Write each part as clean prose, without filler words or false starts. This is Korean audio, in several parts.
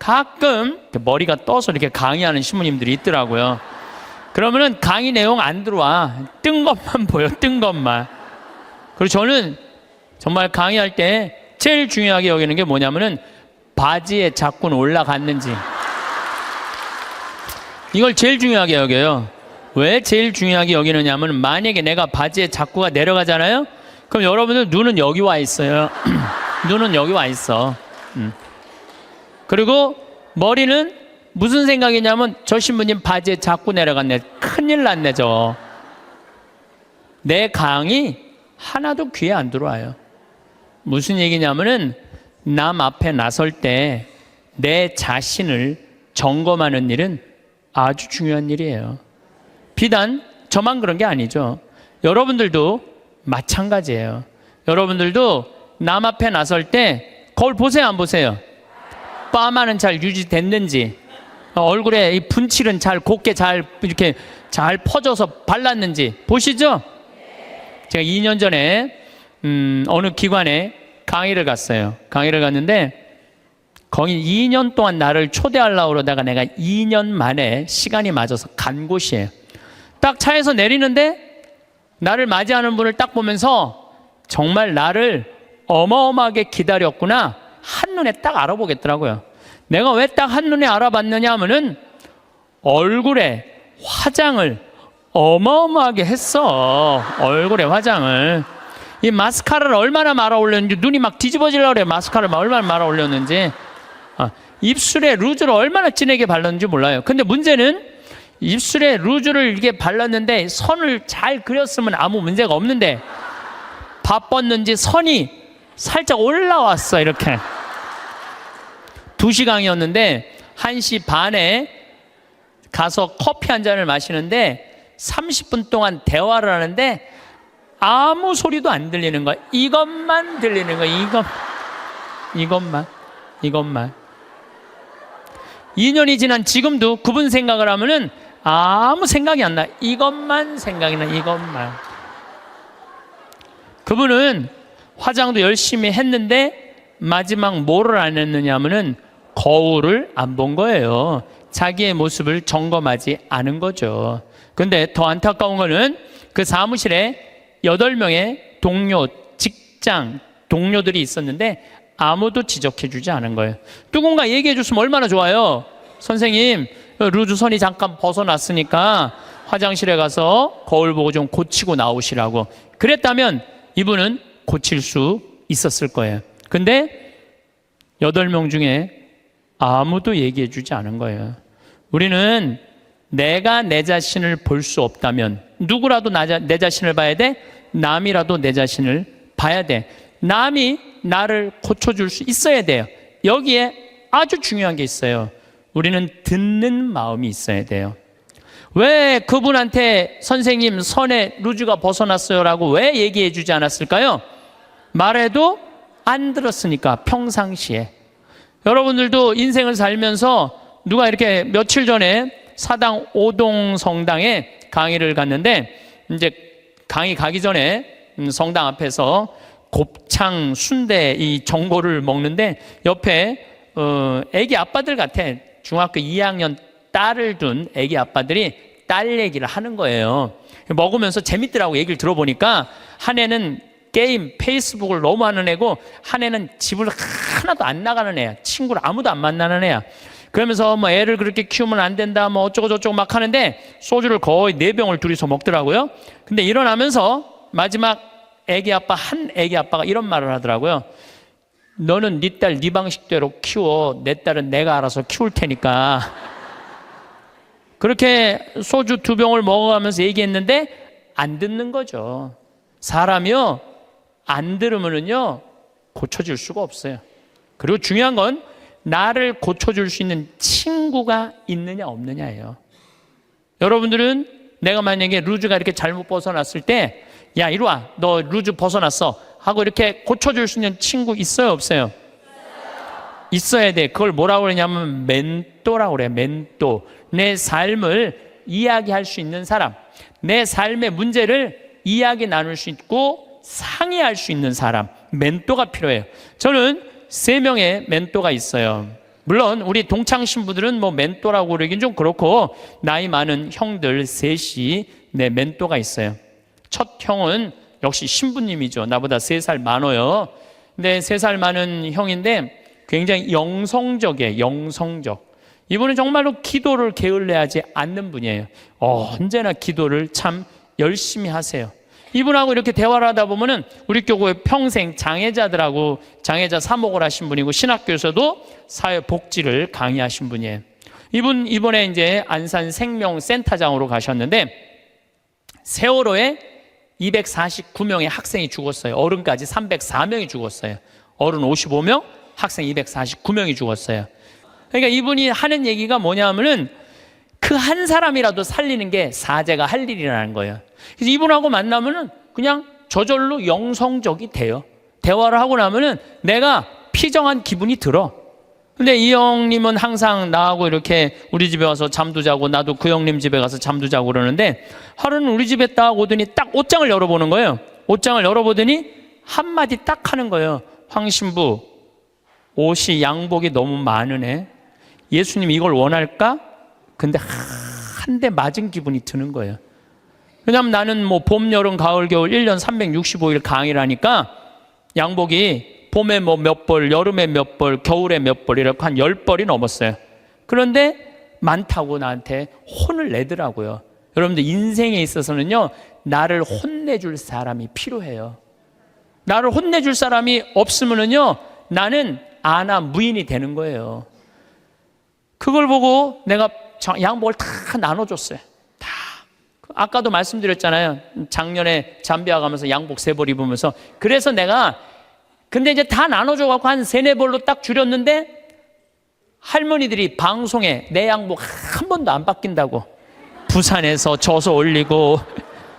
가끔 머리가 떠서 이렇게 강의하는 신부님들이 있더라고요. 그러면은 강의 내용 안 들어와. 뜬 것만 보여, 뜬 것만. 그리고 저는 정말 강의할 때 제일 중요하게 여기는 게 뭐냐면은 바지에 자꾸는 올라갔는지. 이걸 제일 중요하게 여겨요. 왜 제일 중요하게 여기느냐면 만약에 내가 바지에 자꾸가 내려가잖아요? 그럼 여러분들 눈은 여기 와 있어요. 눈은 여기 와 있어. 그리고 머리는 무슨 생각이냐면 저 신부님 바지에 자꾸 내려갔네. 큰일 났네 저. 내 강의 하나도 귀에 안 들어와요. 무슨 얘기냐면은 남 앞에 나설 때 내 자신을 점검하는 일은 아주 중요한 일이에요. 비단 저만 그런 게 아니죠. 여러분들도 마찬가지예요. 여러분들도 남 앞에 나설 때 거울 보세요, 안 보세요? 파마는 잘 유지됐는지, 얼굴에 이 분칠은 잘 곱게 잘 이렇게 잘 퍼져서 발랐는지 보시죠? 제가 2년 전에 어느 기관에 강의를 갔어요. 강의를 갔는데 거기 2년 동안 나를 초대하려고 그러다가 내가 2년 만에 시간이 맞아서 간 곳이에요. 딱 차에서 내리는데 나를 맞이하는 분을 딱 보면서 정말 나를 어마어마하게 기다렸구나 한눈에 딱 알아보겠더라고요. 내가 왜 딱 한눈에 알아봤느냐 하면은 얼굴에 화장을 어마어마하게 했어. 얼굴에 화장을. 이 마스카라를 얼마나 말아 올렸는지 눈이 막 뒤집어지려고 그래. 마스카라를 얼마나 말아 올렸는지. 입술에 루즈를 얼마나 진하게 발랐는지 몰라요. 근데 문제는 입술에 루즈를 이렇게 발랐는데 선을 잘 그렸으면 아무 문제가 없는데 바빴는지 선이 살짝 올라왔어. 이렇게 2시간이었는데 1시 반에 가서 커피 한 잔을 마시는데 30분 동안 대화를 하는데 아무 소리도 안 들리는 거야. 이것만 들리는 거야. 이것만. 2년이 지난 지금도 그분 생각을 하면은 아무 생각이 안 나. 이것만 생각이 나. 이것만. 그분은 화장도 열심히 했는데 마지막 뭐를 안 했느냐 하면은 거울을 안 본 거예요. 자기의 모습을 점검하지 않은 거죠. 근데 더 안타까운 거는 그 사무실에 8명의 동료, 직장 동료들이 있었는데 아무도 지적해 주지 않은 거예요. 누군가 얘기해 줬으면 얼마나 좋아요. 선생님, 루즈 선이 잠깐 벗어났으니까 화장실에 가서 거울 보고 좀 고치고 나오시라고. 그랬다면 이분은 고칠 수 있었을 거예요. 근데 8명 중에 아무도 얘기해 주지 않은 거예요. 우리는 내가 내 자신을 볼 수 없다면 누구라도 내 자신을 봐야 돼? 남이라도 내 자신을 봐야 돼. 남이 나를 고쳐줄 수 있어야 돼요. 여기에 아주 중요한 게 있어요. 우리는 듣는 마음이 있어야 돼요. 왜 그분한테 선생님 선에 루즈가 벗어났어요 라고 왜 얘기해 주지 않았을까요? 말해도 안 들었으니까. 평상시에 여러분들도 인생을 살면서 누가 이렇게 며칠 전에 사당 오동 성당에 강의를 갔는데 이제 강의 가기 전에 성당 앞에서 곱창 순대 이 전골을 먹는데 옆에 애기 아빠들 같아. 중학교 2학년 딸을 둔 애기 아빠들이 딸 얘기를 하는 거예요. 먹으면서 재밌더라고. 얘기를 들어보니까 한 애는 게임 페이스북을 너무 하는 애고 한 애는 집을 하나도 안 나가는 애야. 친구를 아무도 안 만나는 애야. 그러면서 뭐 애를 그렇게 키우면 안 된다 뭐 어쩌고 저쩌고 막 하는데 소주를 거의 4병을 둘이서 먹더라고요. 근데 일어나면서 마지막 한 애기 아빠가 이런 말을 하더라고요. 너는 네 딸 네 방식대로 키워. 내 딸은 내가 알아서 키울 테니까. 그렇게 소주 2병을 먹어가면서 얘기했는데 안 듣는 거죠. 사람이요 안 들으면은요 고쳐줄 수가 없어요. 그리고 중요한 건 나를 고쳐줄 수 있는 친구가 있느냐 없느냐예요. 여러분들은 내가 만약에 루즈가 이렇게 잘못 벗어났을 때 야 이리 와 너 루즈 벗어났어 하고 이렇게 고쳐줄 수 있는 친구 있어요 없어요? 있어야 돼. 그걸 뭐라고 그러냐면 멘토라고 그래요. 멘토. 내 삶을 이야기할 수 있는 사람, 내 삶의 문제를 이야기 나눌 수 있고 상의할 수 있는 사람, 멘토가 필요해요. 저는 3명의 멘토가 있어요. 물론 우리 동창 신부들은 뭐 멘토라고 그러긴 좀 그렇고, 나이 많은 형들 셋이 내 멘토가 있어요. 첫 형은 역시 신부님이죠. 나보다 3살 많아요. 근데 3살 많은 형인데 굉장히 영성적이에요. 영성적. 이분은 정말로 기도를 게을리하지 않는 분이에요. 언제나 기도를 참 열심히 하세요. 이분하고 이렇게 대화를 하다 보면은 우리 교회 평생 장애자들하고 장애자 사목을 하신 분이고, 신학교에서도 사회복지를 강의하신 분이에요. 이분 이번에 이제 안산 생명센터장으로 가셨는데, 세월호에 249명의 학생이 죽었어요. 어른까지 304명이 죽었어요. 어른 55명, 학생 249명이 죽었어요. 그러니까 이분이 하는 얘기가 뭐냐면은 그 한 사람이라도 살리는 게 사제가 할 일이라는 거예요. 그래서 이분하고 만나면은 그냥 저절로 영성적이 돼요. 대화를 하고 나면은 내가 피정한 기분이 들어. 근데 이 형님은 항상 나하고 이렇게 우리 집에 와서 잠도 자고, 나도 그 형님 집에 가서 잠도 자고 그러는데, 하루는 우리 집에 딱 오더니 딱 옷장을 열어보는 거예요. 옷장을 열어보더니 한마디 딱 하는 거예요. 황 신부, 옷이 양복이 너무 많으네. 예수님 이걸 원할까? 근데 한 대 맞은 기분이 드는 거예요. 왜냐하면 나는 뭐 봄, 여름, 가을, 겨울 1년 365일 강의를 하니까 양복이 봄에 뭐 몇 벌, 여름에 몇 벌, 겨울에 몇 벌 이렇게 한 10벌이 넘었어요. 그런데 많다고 나한테 혼을 내더라고요. 여러분들 인생에 있어서는요, 나를 혼내줄 사람이 필요해요. 나를 혼내줄 사람이 없으면은요, 나는 아나 무인이 되는 거예요. 그걸 보고 내가 양복을 다 나눠줬어요. 다. 아까도 말씀드렸잖아요. 작년에 잠비아 가면서 양복 3벌 입으면서. 그래서 내가, 근데 이제 다 나눠줘갖고 한 3-4벌로 딱 줄였는데, 할머니들이 방송에 내 양복 한 번도 안 바뀐다고, 부산에서 져서 올리고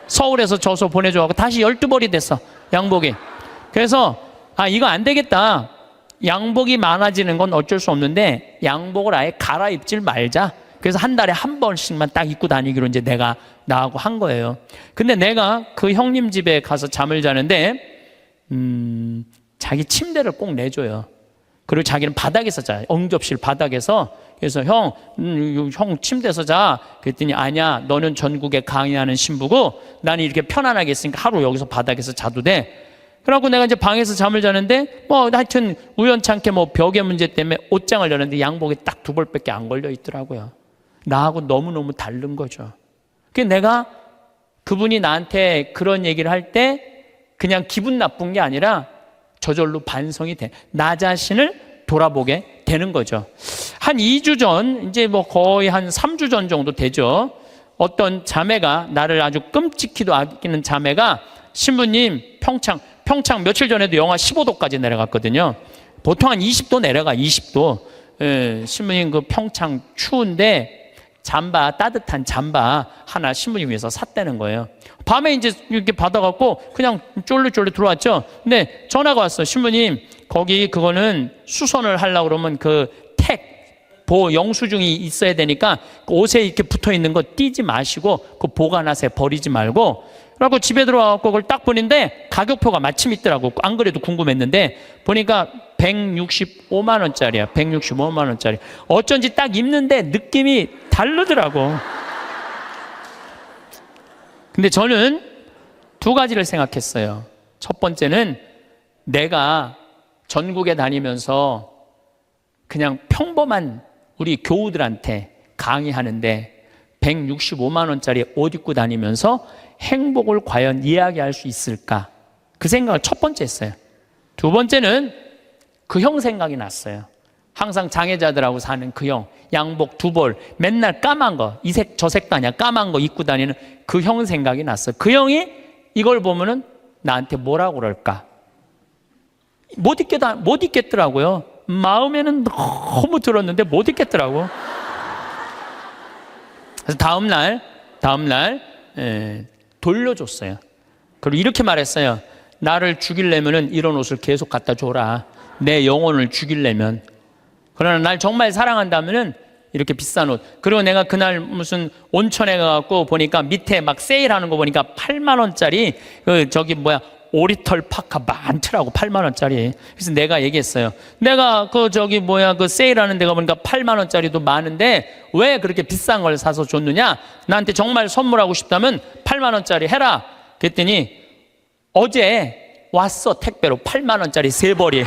서울에서 져서 보내줘갖고 다시 12벌이 됐어, 양복이. 그래서 이거 안 되겠다. 양복이 많아지는 건 어쩔 수 없는데 양복을 아예 갈아입질 말자. 그래서 한 달에 한 번씩만 딱 입고 다니기로 이제 내가 나하고 한 거예요. 근데 내가 그 형님 집에 가서 잠을 자는데 자기 침대를 꼭 내줘요. 그리고 자기는 바닥에서 자요. 응접실 바닥에서. 그래서 형 침대에서 자. 그랬더니 아니야, 너는 전국에 강의하는 신부고 나는 이렇게 편안하게 있으니까 하루 여기서 바닥에서 자도 돼. 그래갖고 내가 이제 방에서 잠을 자는데 뭐 하여튼 우연찮게 뭐 벽의 문제 때문에 옷장을 열었는데 양복이 딱 2벌밖에 안 걸려 있더라고요. 나하고 너무너무 다른 거죠. 그래서 내가 그분이 나한테 그런 얘기를 할 때 그냥 기분 나쁜 게 아니라 저절로 반성이 돼. 나 자신을 돌아보게 되는 거죠. 한 2주 전, 이제 뭐 거의 한 3주 전 정도 되죠. 어떤 자매가, 나를 아주 끔찍히도 아끼는 자매가, 신부님 평창 며칠 전에도 영하 15도까지 내려갔거든요. 보통 한 20도 내려가, 20도. 신부님 그 평창 추운데 잠바, 따뜻한 잠바 하나 신부님 위해서 샀다는 거예요. 밤에 이제 이렇게 받아갖고 그냥 쫄르쫄르 들어왔죠. 근데 전화가 왔어. 신부님, 거기 그거는 수선을 하려고 그러면 그 영수증이 있어야 되니까 옷에 이렇게 붙어 있는 거 띄지 마시고 그 보관하세요. 버리지 말고. 그래갖고 집에 들어와갖고 그걸 딱 보는데 가격표가 마침 있더라고. 안 그래도 궁금했는데 보니까 165만 원짜리야. 165만 원짜리. 어쩐지 딱 입는데 느낌이 다르더라고. 근데 저는 2가지를 생각했어요. 첫 번째는 내가 전국에 다니면서 그냥 평범한 우리 교우들한테 강의하는데 165만 원짜리 옷 입고 다니면서 행복을 과연 이야기할 수 있을까? 그 생각을 첫 번째 했어요. 2번째는 그 형 생각이 났어요. 항상 장애자들하고 사는 그 형, 양복 2벌, 맨날 까만 거, 이 색 저 색도 아니야, 까만 거 입고 다니는 그 형 생각이 났어요. 그 형이 이걸 보면은 나한테 뭐라고 그럴까? 못 입겠더라고요. 마음에는 너무 들었는데 못 입겠더라고. 그래서 다음날 돌려줬어요. 그리고 이렇게 말했어요. 나를 죽이려면은 이런 옷을 계속 갖다 줘라. 내 영혼을 죽이려면. 그러나 날 정말 사랑한다면은 이렇게 비싼 옷. 그리고 내가 그날 무슨 온천에 가갖고 보니까 밑에 막 세일하는 거 보니까 8만 원짜리 오리털 파카 많더라고. 8만 원짜리. 그래서 내가 얘기했어요. 내가 그 세일하는 데가 보니까 8만 원짜리도 많은데 왜 그렇게 비싼 걸 사서 줬느냐? 나한테 정말 선물하고 싶다면 8만 원짜리 해라. 그랬더니 어제 왔어. 택배로 8만 원짜리 3벌이.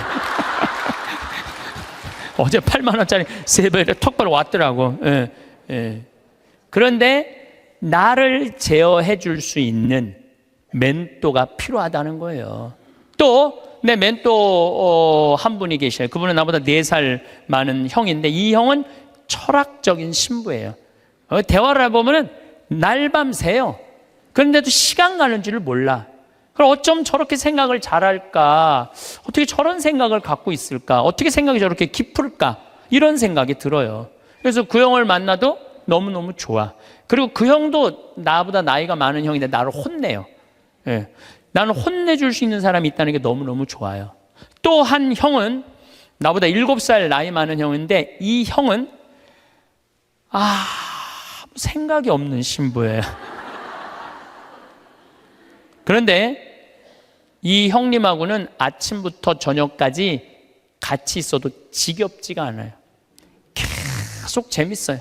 어제 8만 원짜리 3벌이 택배로 왔더라고. 예, 예. 그런데 나를 제어해 줄 수 있는 멘토가 필요하다는 거예요. 또 내 멘토 한 분이 계셔요. 그분은 나보다 4살 많은 형인데 이 형은 철학적인 신부예요. 대화를 해보면 날밤 새요. 그런데도 시간 가는 줄을 몰라. 그럼 어쩜 저렇게 생각을 잘할까? 어떻게 저런 생각을 갖고 있을까? 어떻게 생각이 저렇게 깊을까? 이런 생각이 들어요. 그래서 그 형을 만나도 너무너무 좋아. 그리고 그 형도 나보다 나이가 많은 형인데 나를 혼내요. 예. 나는 혼내줄 수 있는 사람이 있다는 게 너무너무 좋아요. 또 한 형은 나보다 7살 나이 많은 형인데 이 형은 생각이 없는 신부예요. 그런데 이 형님하고는 아침부터 저녁까지 같이 있어도 지겹지가 않아요. 계속 재밌어요.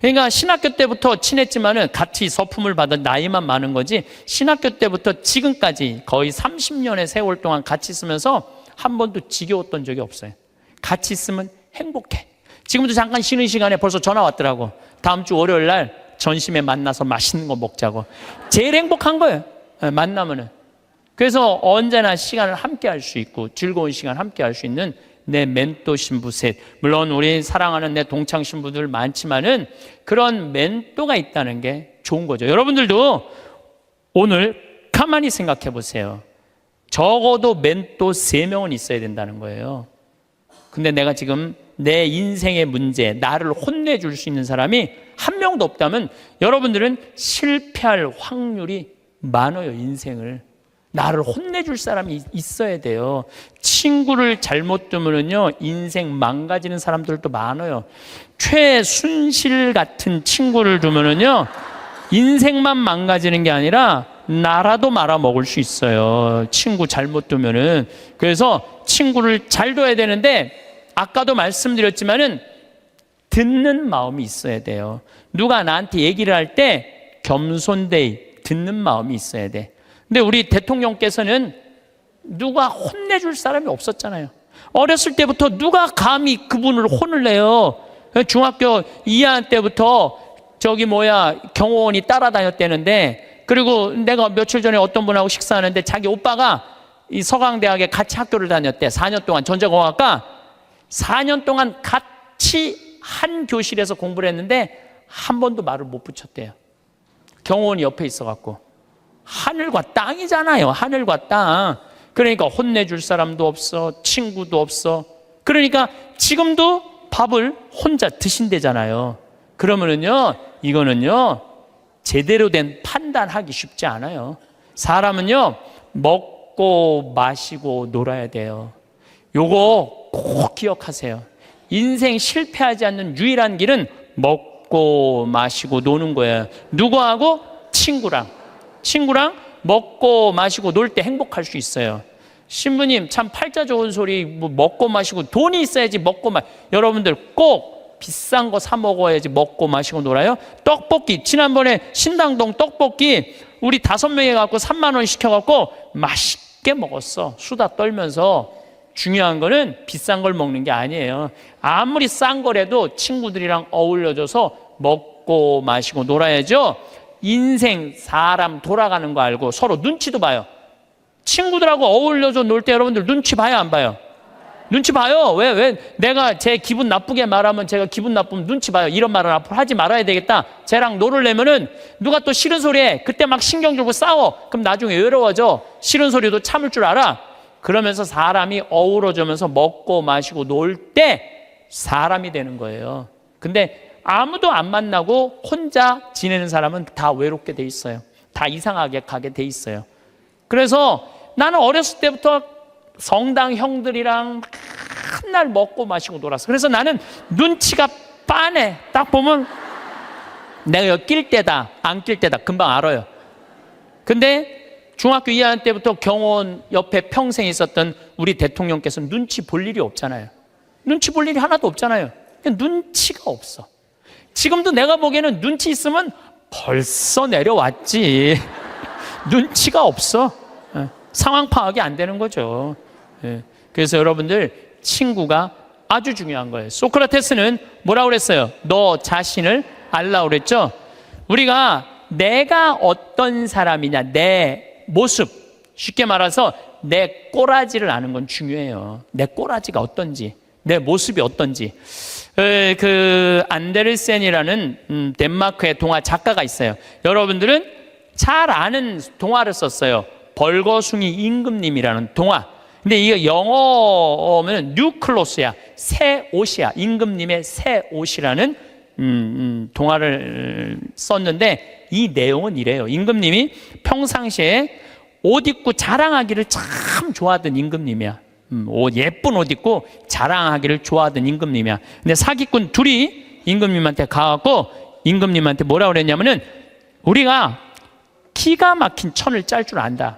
그러니까 신학교 때부터 친했지만은 같이 서품을 받은 나이만 많은 거지 신학교 때부터 지금까지 거의 30년의 세월 동안 같이 있으면서 한 번도 지겨웠던 적이 없어요. 같이 있으면 행복해. 지금도 잠깐 쉬는 시간에 벌써 전화 왔더라고. 다음 주 월요일 날 전심에 만나서 맛있는 거 먹자고. 제일 행복한 거예요. 만나면은. 그래서 언제나 시간을 함께 할 수 있고 즐거운 시간 함께 할 수 있는 내 멘토 신부 셋. 물론 우리 사랑하는 내 동창 신부들 많지만은 그런 멘토가 있다는 게 좋은 거죠. 여러분들도 오늘 가만히 생각해 보세요. 적어도 멘토 3명은 있어야 된다는 거예요. 근데 내가 지금 내 인생의 문제, 나를 혼내줄 수 있는 사람이 한 명도 없다면 여러분들은 실패할 확률이 많아요. 인생을. 나를 혼내줄 사람이 있어야 돼요. 친구를 잘못 두면요 인생 망가지는 사람들도 많아요. 최순실 같은 친구를 두면요 인생만 망가지는 게 아니라 나라도 말아먹을 수 있어요. 친구 잘못 두면은. 그래서 친구를 잘 둬야 되는데 아까도 말씀드렸지만은 듣는 마음이 있어야 돼요. 누가 나한테 얘기를 할 때 겸손되이 듣는 마음이 있어야 돼. 근데 우리 대통령께서는 누가 혼내줄 사람이 없었잖아요. 어렸을 때부터 누가 감히 그분을 혼을 내요. 중학교 2학년 때부터 경호원이 따라다녔다는데 그리고 내가 며칠 전에 어떤 분하고 식사하는데 자기 오빠가 이 서강대학에 같이 학교를 다녔대. 4년 동안 전자공학과 4년 동안 같이 한 교실에서 공부를 했는데 한 번도 말을 못 붙였대요. 경호원이 옆에 있어갖고. 하늘과 땅이잖아요. 하늘과 땅. 그러니까 혼내줄 사람도 없어. 친구도 없어. 그러니까 지금도 밥을 혼자 드신대잖아요. 그러면은요 이거는요 제대로 된 판단하기 쉽지 않아요. 사람은요 먹고 마시고 놀아야 돼요. 요거 꼭 기억하세요. 인생 실패하지 않는 유일한 길은 먹고 마시고 노는 거예요. 누구하고? 친구랑 먹고 마시고 놀 때 행복할 수 있어요. 신부님 참 팔자 좋은 소리 먹고 마시고 돈이 있어야지 여러분들 꼭 비싼 거 사 먹어야지 먹고 마시고 놀아요. 떡볶이 지난번에 신당동 떡볶이 우리 5명이 갖고 3만 원 시켜갖고 맛있게 먹었어. 수다 떨면서. 중요한 거는 비싼 걸 먹는 게 아니에요. 아무리 싼 거라도 친구들이랑 어울려져서 먹고 마시고 놀아야죠. 인생 사람 돌아가는 거 알고 서로 눈치도 봐요. 친구들하고 어울려서 놀 때 여러분들 눈치 봐요 안 봐요? 눈치 봐요. 왜 내가 제 기분 나쁘게 말하면 제가 기분 나쁘면 눈치 봐요. 이런 말은 앞으로 하지 말아야 되겠다. 쟤랑 놀으려면은 누가 또 싫은 소리 해. 그때 막 신경 주고 싸워. 그럼 나중에 외로워져. 싫은 소리도 참을 줄 알아. 그러면서 사람이 어우러져면서 먹고 마시고 놀 때 사람이 되는 거예요. 근데 아무도 안 만나고 혼자 지내는 사람은 다 외롭게 돼 있어요. 다 이상하게 가게 돼 있어요. 그래서 나는 어렸을 때부터 성당 형들이랑 맨날 먹고 마시고 놀았어. 그래서 나는 눈치가 빤해. 딱 보면 내가 여기 낄 때다 안 낄 때다 금방 알아요. 근데 중학교 2학년 때부터 경호원 옆에 평생 있었던 우리 대통령께서 눈치 볼 일이 없잖아요. 눈치 볼 일이 하나도 없잖아요. 눈치가 없어. 지금도 내가 보기에는 눈치 있으면 벌써 내려왔지. 눈치가 없어. 상황 파악이 안 되는 거죠. 그래서 여러분들, 친구가 아주 중요한 거예요. 소크라테스는 뭐라고 그랬어요? 너 자신을 알라고 그랬죠? 우리가 내가 어떤 사람이냐, 내 모습, 쉽게 말해서 내 꼬라지를 아는 건 중요해요. 내 꼬라지가 어떤지, 내 모습이 어떤지. 그 안데르센이라는 덴마크의 동화 작가가 있어요. 여러분들은 잘 아는 동화를 썼어요. 벌거숭이 임금님이라는 동화. 근데 이거 영어면 뉴클로스야, 새 옷이야. 임금님의 새 옷이라는 동화를 썼는데, 이 내용은 이래요. 임금님이 평상시에 옷 입고 자랑하기를 참 좋아하던 임금님이야. 예쁜 옷 입고 자랑하기를 좋아하던 임금님이야. 근데 사기꾼 둘이 임금님한테 가갖고 임금님한테 뭐라 그랬냐면은, 우리가 기가 막힌 천을 짤 줄 안다.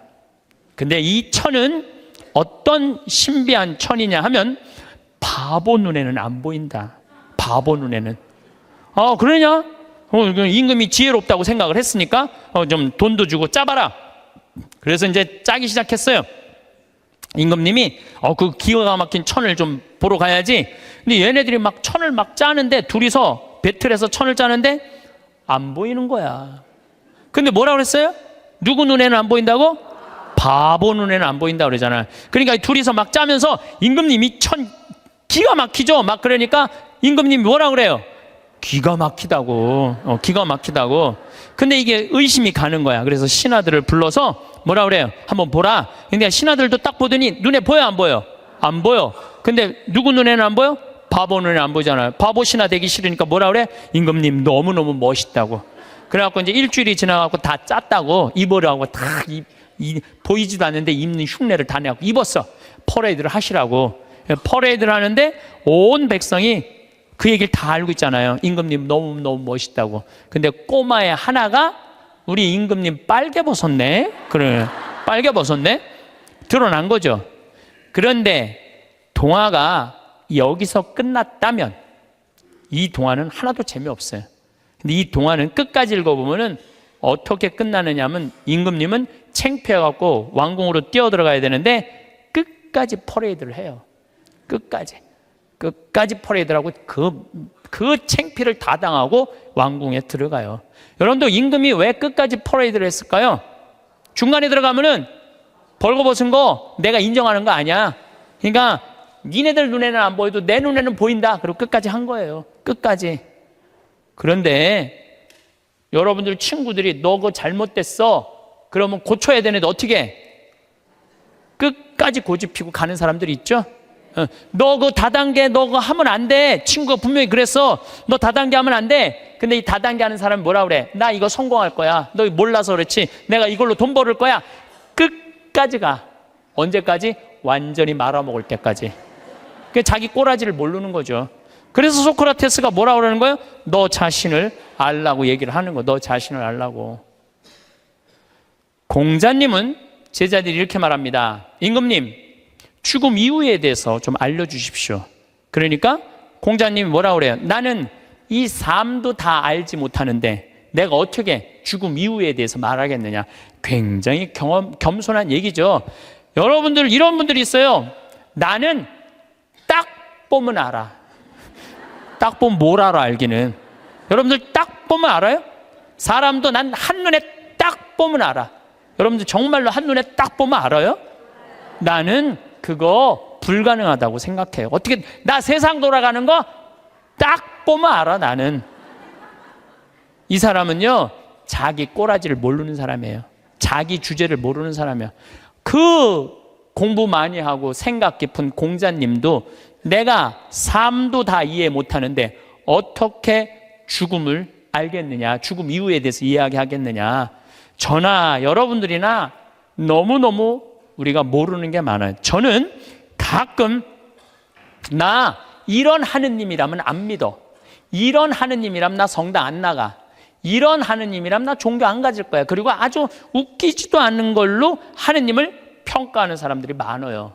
근데 이 천은 어떤 신비한 천이냐 하면 바보 눈에는 안 보인다. 바보 눈에는. 그러냐? 임금이 지혜롭다고 생각을 했으니까 좀 돈도 주고 짜봐라. 그래서 이제 짜기 시작했어요. 임금님이 그 기가 막힌 천을 좀 보러 가야지. 근데 얘네들이 막 천을 막 짜는데, 둘이서 배틀해서 천을 짜는데 안 보이는 거야. 근데 뭐라고 그랬어요? 누구 눈에는 안 보인다고? 바보 눈에는 안 보인다 그러잖아요. 그러니까 둘이서 막 짜면서 임금님이 천 기가 막히죠. 막 그러니까 임금님이 뭐라 그래요? 기가 막히다고. 기가 막히다고. 근데 이게 의심이 가는 거야. 그래서 신하들을 불러서 뭐라 그래요? 한번 보라. 근데 신하들도 딱 보더니 눈에 보여 안 보여? 안 보여. 근데 누구 눈에는 안 보여? 바보 눈에는 안 보이잖아요. 바보 신하 되기 싫으니까 뭐라 그래? 임금님 너무너무 멋있다고. 그래갖고 이제 일주일이 지나가고 다 짰다고 입으라고 다 보이지도 않는데 입는 흉내를 다 내고 입었어. 퍼레이드를 하시라고. 퍼레이드를 하는데 온 백성이 그 얘기를 다 알고 있잖아요. 임금님 너무너무 멋있다고. 근데 꼬마의 하나가 우리 임금님 빨개 벗었네. 그래, 빨개 벗었네. 드러난 거죠. 그런데 동화가 여기서 끝났다면 이 동화는 하나도 재미없어요. 근데 이 동화는 끝까지 읽어보면은 어떻게 끝나느냐 하면, 임금님은 창피해갖고 왕궁으로 뛰어들어가야 되는데 끝까지 퍼레이드를 해요. 끝까지 퍼레이드를 하고 그 창피를 다 당하고 왕궁에 들어가요. 여러분도 임금이 왜 끝까지 퍼레이드를 했을까요? 중간에 들어가면은 벌거벗은 거 내가 인정하는 거 아니야. 그러니까 니네들 눈에는 안 보여도 내 눈에는 보인다. 그리고 끝까지 한 거예요. 끝까지. 그런데 여러분들 친구들이 너 그거 잘못됐어. 그러면 고쳐야 되는데 어떻게 해? 끝까지 고집피고 가는 사람들이 있죠. 너 그거 다단계 너 그거 하면 안 돼. 친구가 분명히 그랬어. 너 다단계 하면 안 돼. 근데 이 다단계 하는 사람이 뭐라 그래? 나 이거 성공할 거야. 너 몰라서 그렇지. 내가 이걸로 돈 벌을 거야. 끝까지 가. 언제까지? 완전히 말아먹을 때까지. 자기 꼬라지를 모르는 거죠. 그래서 소크라테스가 뭐라고 그러는 거예요? 너 자신을 알라고 얘기를 하는 거예요. 너 자신을 알라고. 공자님은 제자들이 이렇게 말합니다. 임금님, 죽음 이후에 대해서 좀 알려주십시오. 그러니까 공자님이 뭐라고 그래요? 나는 이 삶도 다 알지 못하는데 내가 어떻게 죽음 이후에 대해서 말하겠느냐. 굉장히 겸손한 얘기죠. 여러분들 이런 분들이 있어요. 나는 딱 보면 알아. 딱 보면 뭘 알아 알기는. 여러분들 딱 보면 알아요? 사람도 난 한눈에 딱 보면 알아. 여러분들 정말로 한눈에 딱 보면 알아요? 나는 그거 불가능하다고 생각해요. 어떻게 나 세상 돌아가는 거 딱 보면 알아. 나는. 이 사람은요 자기 꼬라지를 모르는 사람이에요. 자기 주제를 모르는 사람이에요. 그 공부 많이 하고 생각 깊은 공자님도 내가 삶도 다 이해 못하는데 어떻게 죽음을 알겠느냐, 죽음 이후에 대해서 이야기하겠느냐. 저나 여러분들이나 너무너무 우리가 모르는 게 많아요. 저는 가끔 나 이런 하느님이라면 안 믿어. 이런 하느님이라면 나 성당 안 나가. 이런 하느님이라면 나 종교 안 가질 거야. 그리고 아주 웃기지도 않는 걸로 하느님을 평가하는 사람들이 많아요.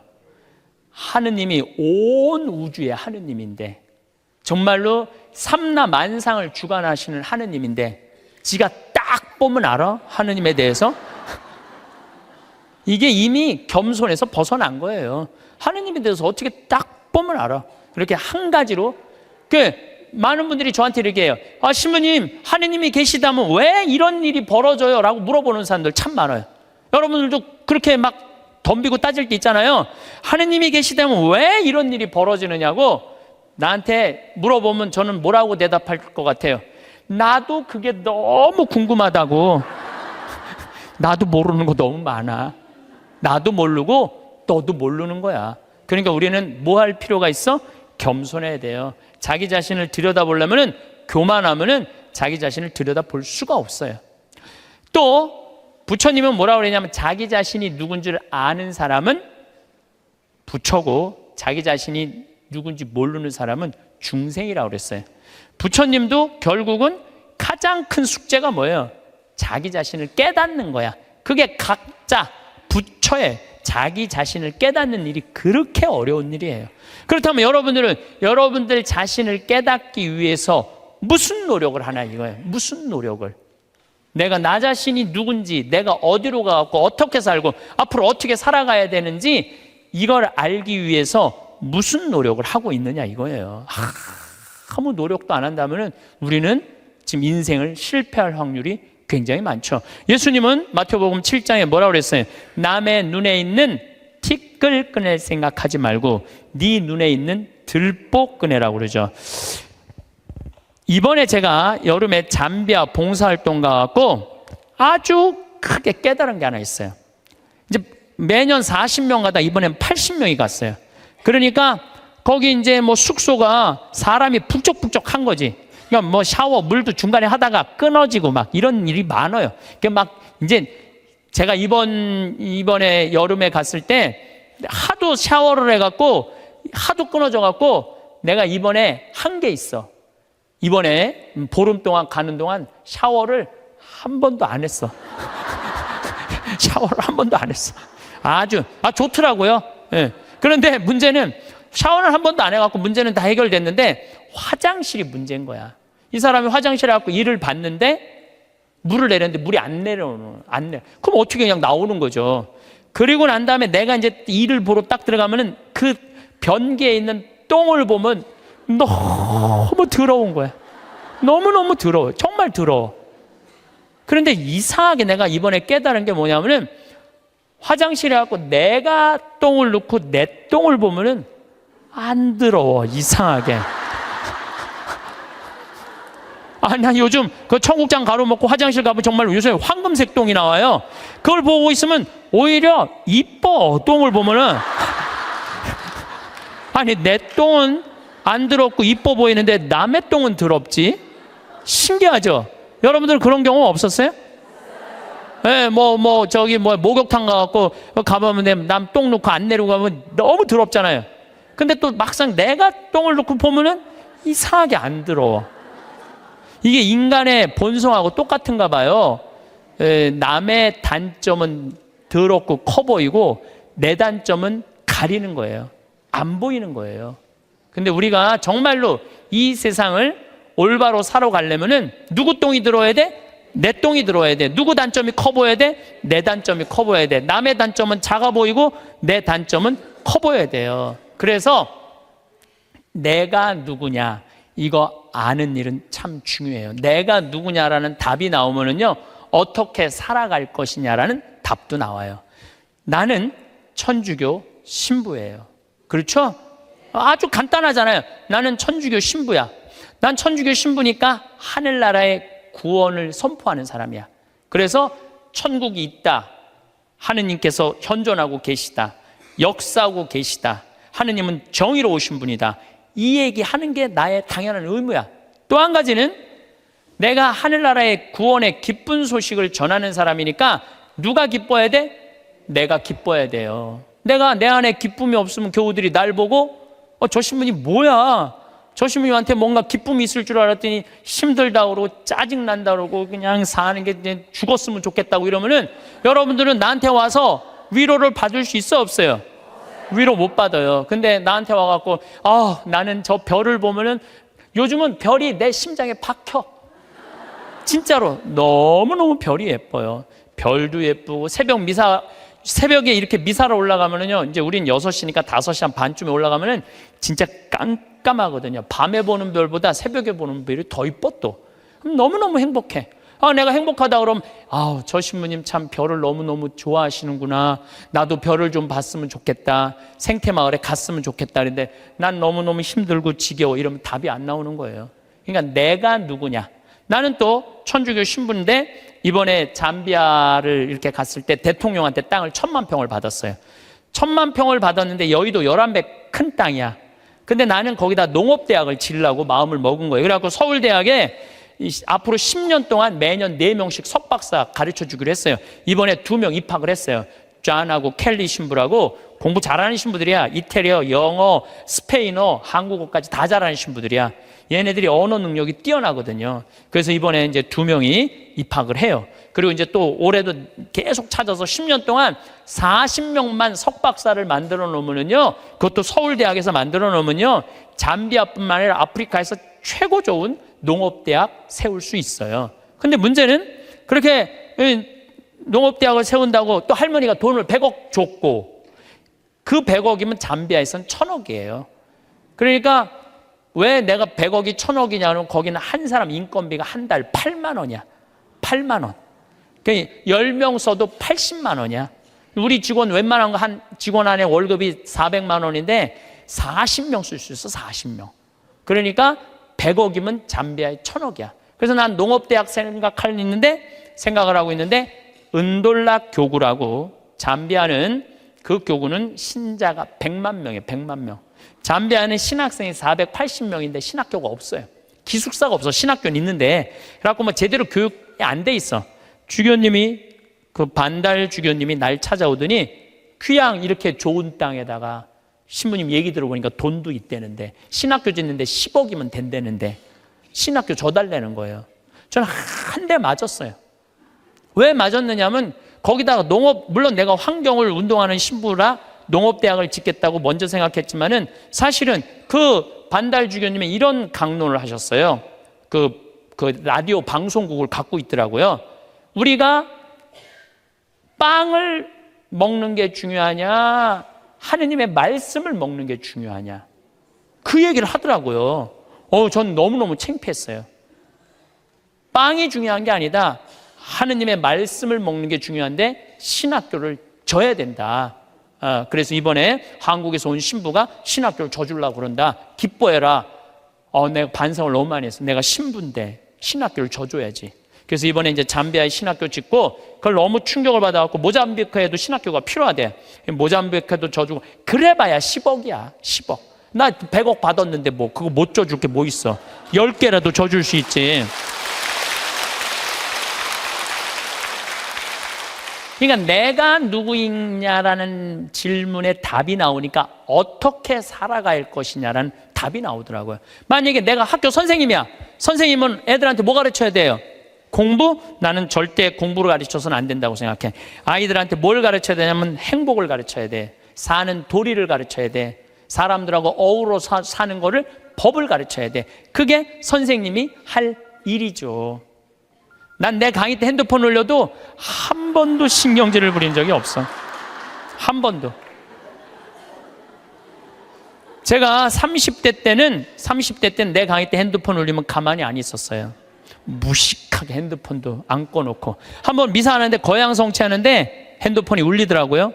하느님이 온 우주의 하느님인데, 정말로 삼라 만상을 주관하시는 하느님인데, 지가 딱 보면 알아? 하느님에 대해서? 이게 이미 겸손에서 벗어난 거예요. 하느님에 대해서 어떻게 딱 보면 알아? 그렇게 한 가지로. 많은 분들이 저한테 이렇게 해요. 아, 신부님, 하느님이 계시다면 왜 이런 일이 벌어져요? 라고 물어보는 사람들 참 많아요. 여러분들도 그렇게 막 덤비고 따질 때 있잖아요. 하느님이 계시다면 왜 이런 일이 벌어지느냐고 나한테 물어보면 저는 뭐라고 대답할 것 같아요? 나도 그게 너무 궁금하다고. 나도 모르는 거 너무 많아. 나도 모르고 너도 모르는 거야. 그러니까 우리는 뭐 할 필요가 있어? 겸손해야 돼요. 자기 자신을 들여다보려면은, 교만하면은 자기 자신을 들여다볼 수가 없어요. 또 부처님은 뭐라고 그러냐면, 자기 자신이 누군 줄 아는 사람은 부처고 자기 자신이 누군지 모르는 사람은 중생이라고 그랬어요. 부처님도 결국은 가장 큰 숙제가 뭐예요? 자기 자신을 깨닫는 거야. 그게 각자 부처의 자기 자신을 깨닫는 일이 그렇게 어려운 일이에요. 그렇다면 여러분들은 여러분들 자신을 깨닫기 위해서 무슨 노력을 하나 이거예요. 무슨 노력을. 내가 나 자신이 누군지, 내가 어디로 가고 어떻게 살고 앞으로 어떻게 살아가야 되는지, 이걸 알기 위해서 무슨 노력을 하고 있느냐 이거예요. 아무 노력도 안 한다면 우리는 지금 인생을 실패할 확률이 굉장히 많죠. 예수님은 마태복음 7장에 뭐라고 그랬어요? 남의 눈에 있는 티끌 꺼낼 생각하지 말고 네 눈에 있는 들보 꺼내라고 그러죠. 이번에 제가 여름에 잠비아 봉사활동 가갖고 아주 크게 깨달은 게 하나 있어요. 이제 매년 40명 가다 이번엔 80명이 갔어요. 그러니까 거기 이제 뭐 숙소가 사람이 북적북적한 거지. 그러니까 뭐 샤워 물도 중간에 하다가 끊어지고 막 이런 일이 많아요. 그러니까 막 이제 제가 이번에 여름에 갔을 때 하도 샤워를 해갖고 하도 끊어져갖고 내가 이번에 한 게 있어. 이번에 보름 동안 가는 동안 샤워를 한 번도 안 했어. 샤워를 한 번도 안 했어. 아주 좋더라고요. 예. 그런데 문제는 샤워를 한 번도 안 해갖고 문제는 다 해결됐는데 화장실이 문제인 거야. 이 사람이 화장실에 갖고 일을 봤는데 물을 내렸는데 물이 안 내려. 그럼 어떻게 그냥 나오는 거죠. 그리고 난 다음에 내가 이제 일을 보러 딱 들어가면은 그 변기에 있는 똥을 보면 너무 더러운 거야. 너무너무 더러워. 정말 더러워. 그런데 이상하게 내가 이번에 깨달은 게 뭐냐면은, 화장실에 갖고 내가 똥을 넣고 내 똥을 보면은 안 더러워. 이상하게. 나 요즘 그 청국장 가루 먹고 화장실 가면 정말 요새 황금색 똥이 나와요. 그걸 보고 있으면 오히려 이뻐. 똥을 보면은. 아니, 내 똥은 안 더럽고 이뻐 보이는데 남의 똥은 더럽지? 신기하죠? 여러분들 그런 경험 없었어요? 네, 목욕탕 가갖고 가보면 남 똥 놓고 안 내리고 가면 너무 더럽잖아요. 근데 또 막상 내가 똥을 놓고 보면은 이상하게 안 더러워. 이게 인간의 본성하고 똑같은가 봐요. 남의 단점은 더럽고 커 보이고 내 단점은 가리는 거예요. 안 보이는 거예요. 근데 우리가 정말로 이 세상을 올바로 살아가려면은 누구 똥이 들어야 돼? 내 똥이 들어야 돼. 누구 단점이 커 보여야 돼? 내 단점이 커 보여야 돼. 남의 단점은 작아 보이고 내 단점은 커 보여야 돼요. 그래서 내가 누구냐, 이거 아는 일은 참 중요해요. 내가 누구냐라는 답이 나오면은요, 어떻게 살아갈 것이냐라는 답도 나와요. 나는 천주교 신부예요. 그렇죠? 아주 간단하잖아요. 나는 천주교 신부야. 난 천주교 신부니까 하늘나라의 구원을 선포하는 사람이야. 그래서 천국이 있다. 하느님께서 현존하고 계시다. 역사하고 계시다. 하느님은 정의로우신 분이다. 이 얘기하는 게 나의 당연한 의무야. 또 한 가지는 내가 하늘나라의 구원의 기쁜 소식을 전하는 사람이니까 누가 기뻐야 돼? 내가 기뻐야 돼요. 내가 내 안에 기쁨이 없으면 교우들이 날 보고 저 신부님 뭐야? 저 신부님한테 뭔가 기쁨이 있을 줄 알았더니 힘들다 그러고 짜증난다 그러고 그냥 사는 게 이제 죽었으면 좋겠다고 이러면은 여러분들은 나한테 와서 위로를 받을 수 있어 없어요? 위로 못 받아요. 근데 나한테 와갖고 나는 저 별을 보면은 요즘은 별이 내 심장에 박혀. 진짜로 너무너무 별이 예뻐요. 별도 예쁘고 새벽에 이렇게 미사로 올라가면은요, 이제 우린 6시니까 5시 한 반쯤에 올라가면은 진짜 깜깜하거든요. 밤에 보는 별보다 새벽에 보는 별이 더 이뻐 또. 그럼 너무너무 행복해. 내가 행복하다 그러면 저 신부님 참 별을 너무너무 좋아하시는구나. 나도 별을 좀 봤으면 좋겠다. 생태마을에 갔으면 좋겠다. 그런데 난 너무너무 힘들고 지겨워. 이러면 답이 안 나오는 거예요. 그러니까 내가 누구냐. 나는 또 천주교 신부인데 이번에 잠비아를 이렇게 갔을 때 대통령한테 땅을 1000만 평을 받았어요. 1000만 평을 받았는데 여의도 11배 큰 땅이야. 근데 나는 거기다 농업대학을 지으려고 마음을 먹은 거예요. 그래갖고 서울대학에 앞으로 10년 동안 매년 4명씩 석박사 가르쳐 주기로 했어요. 이번에 2명 입학을 했어요. 존하고 켈리 신부라고 공부 잘하는 신부들이야. 이태리어, 영어, 스페인어, 한국어까지 다 잘하는 신부들이야. 얘네들이 언어 능력이 뛰어나거든요. 그래서 이번에 이제 2명이 입학을 해요. 그리고 이제 또 올해도 계속 찾아서 10년 동안 40명만 석박사를 만들어 놓으면요, 그것도 서울대학에서 만들어 놓으면요, 잠비아뿐만 아니라 아프리카에서 최고 좋은 농업대학 세울 수 있어요. 근데 문제는 그렇게 농업대학을 세운다고 또 할머니가 돈을 100억 줬고, 그 100억이면 잠비아에서는 1000억이에요. 그러니까 왜 내가 100억이 1000억이냐면 거기는 한 사람 인건비가 한 달 8만 원이야. 8만 원. 그러니까 10명 써도 80만 원이야. 우리 직원 웬만한 거 한 직원 안에 월급이 400만 원인데 40명 쓸 수 있어. 40명. 그러니까 100억이면 잠비아에 1000억이야. 그래서 난 농업대학 생각을 하고 있는데 은돌라 교구라고, 잠비아는 그 교구는 신자가 100만 명이에요. 100만 명. 잠비아는 신학생이 480명인데 신학교가 없어요. 기숙사가 없어. 신학교는 있는데. 그래갖고 뭐 제대로 교육이 안 돼 있어. 주교님이, 그 반달 주교님이 날 찾아오더니 그냥 이렇게 좋은 땅에다가 신부님 얘기 들어보니까 돈도 있대는데, 신학교 짓는데 10억이면 된다는데 신학교 줘달라는 거예요. 저는 한 대 맞았어요. 왜 맞았느냐면 거기다가 물론 내가 환경을 운동하는 신부라 농업대학을 짓겠다고 먼저 생각했지만은 사실은 그 반달 주교님이 이런 강론을 하셨어요. 그 라디오 방송국을 갖고 있더라고요. 우리가 빵을 먹는 게 중요하냐, 하느님의 말씀을 먹는 게 중요하냐, 그 얘기를 하더라고요. 전 너무너무 창피했어요. 빵이 중요한 게 아니다. 하느님의 말씀을 먹는 게 중요한데 신학교를 져야 된다. 그래서 이번에 한국에서 온 신부가 신학교를 져주려고 그런다. 기뻐해라. 내가 반성을 너무 많이 했어. 내가 신부인데 신학교를 져줘야지. 그래서 이번에 이제 잠비아에 신학교 짓고, 그걸 너무 충격을 받아갖고 모잠비크에도 신학교가 필요하대. 모잠비크에도 져주고, 그래봐야 10억이야. 10억. 나 100억 받았는데 뭐 그거 못 져줄 게 뭐 있어. 10개라도 져줄 수 있지. 그러니까 내가 누구이냐라는 질문에 답이 나오니까 어떻게 살아갈 것이냐라는 답이 나오더라고요. 만약에 내가 학교 선생님이야. 선생님은 애들한테 뭐 가르쳐야 돼요? 공부? 나는 절대 공부를 가르쳐서는 안 된다고 생각해. 아이들한테 뭘 가르쳐야 되냐면 행복을 가르쳐야 돼. 사는 도리를 가르쳐야 돼. 사람들하고 어우러 사는 거를, 법을 가르쳐야 돼. 그게 선생님이 할 일이죠. 난 내 강의 때 핸드폰 올려도 한 번도 신경질을 부린 적이 없어. 한 번도. 제가 30대 때는 내 강의 때 핸드폰 올리면 가만히 안 있었어요. 무식하게 핸드폰도 안 꺼놓고. 한번 미사하는데 거양성취하는데 핸드폰이 울리더라고요.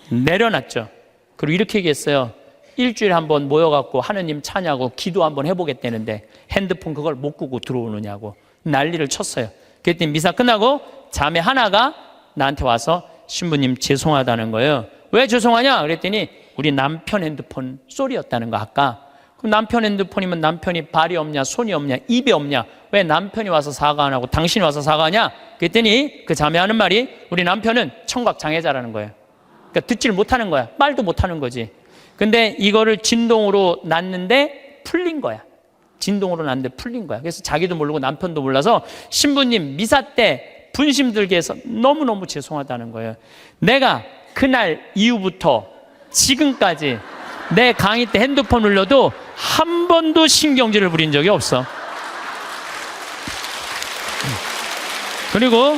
내려놨죠. 그리고 이렇게 얘기했어요. 일주일에 한번 모여갖고 하느님 찬양하고 기도 한번 해보겠다는데 핸드폰 그걸 못 끄고 들어오느냐고 난리를 쳤어요. 그랬더니 미사 끝나고 자매 하나가 나한테 와서 신부님 죄송하다는 거예요. 왜 죄송하냐? 그랬더니 우리 남편 핸드폰 소리였다는 거. 아까. 그럼 남편 핸드폰이면 남편이 발이 없냐, 손이 없냐, 입이 없냐, 왜 남편이 와서 사과 안 하고 당신이 와서 사과하냐? 그랬더니 그 자매 하는 말이, 우리 남편은 청각 장애자라는 거예요. 그러니까 듣지를 못하는 거야. 말도 못하는 거지. 근데 이거를 진동으로 놨는데 풀린 거야. 진동으로는 안 돼. 풀린 거야. 그래서 자기도 모르고 남편도 몰라서 신부님 미사 때 분심 들게 해서 너무너무 죄송하다는 거예요. 내가 그날 이후부터 지금까지 내 강의 때 핸드폰 울려도 한 번도 신경질을 부린 적이 없어. 그리고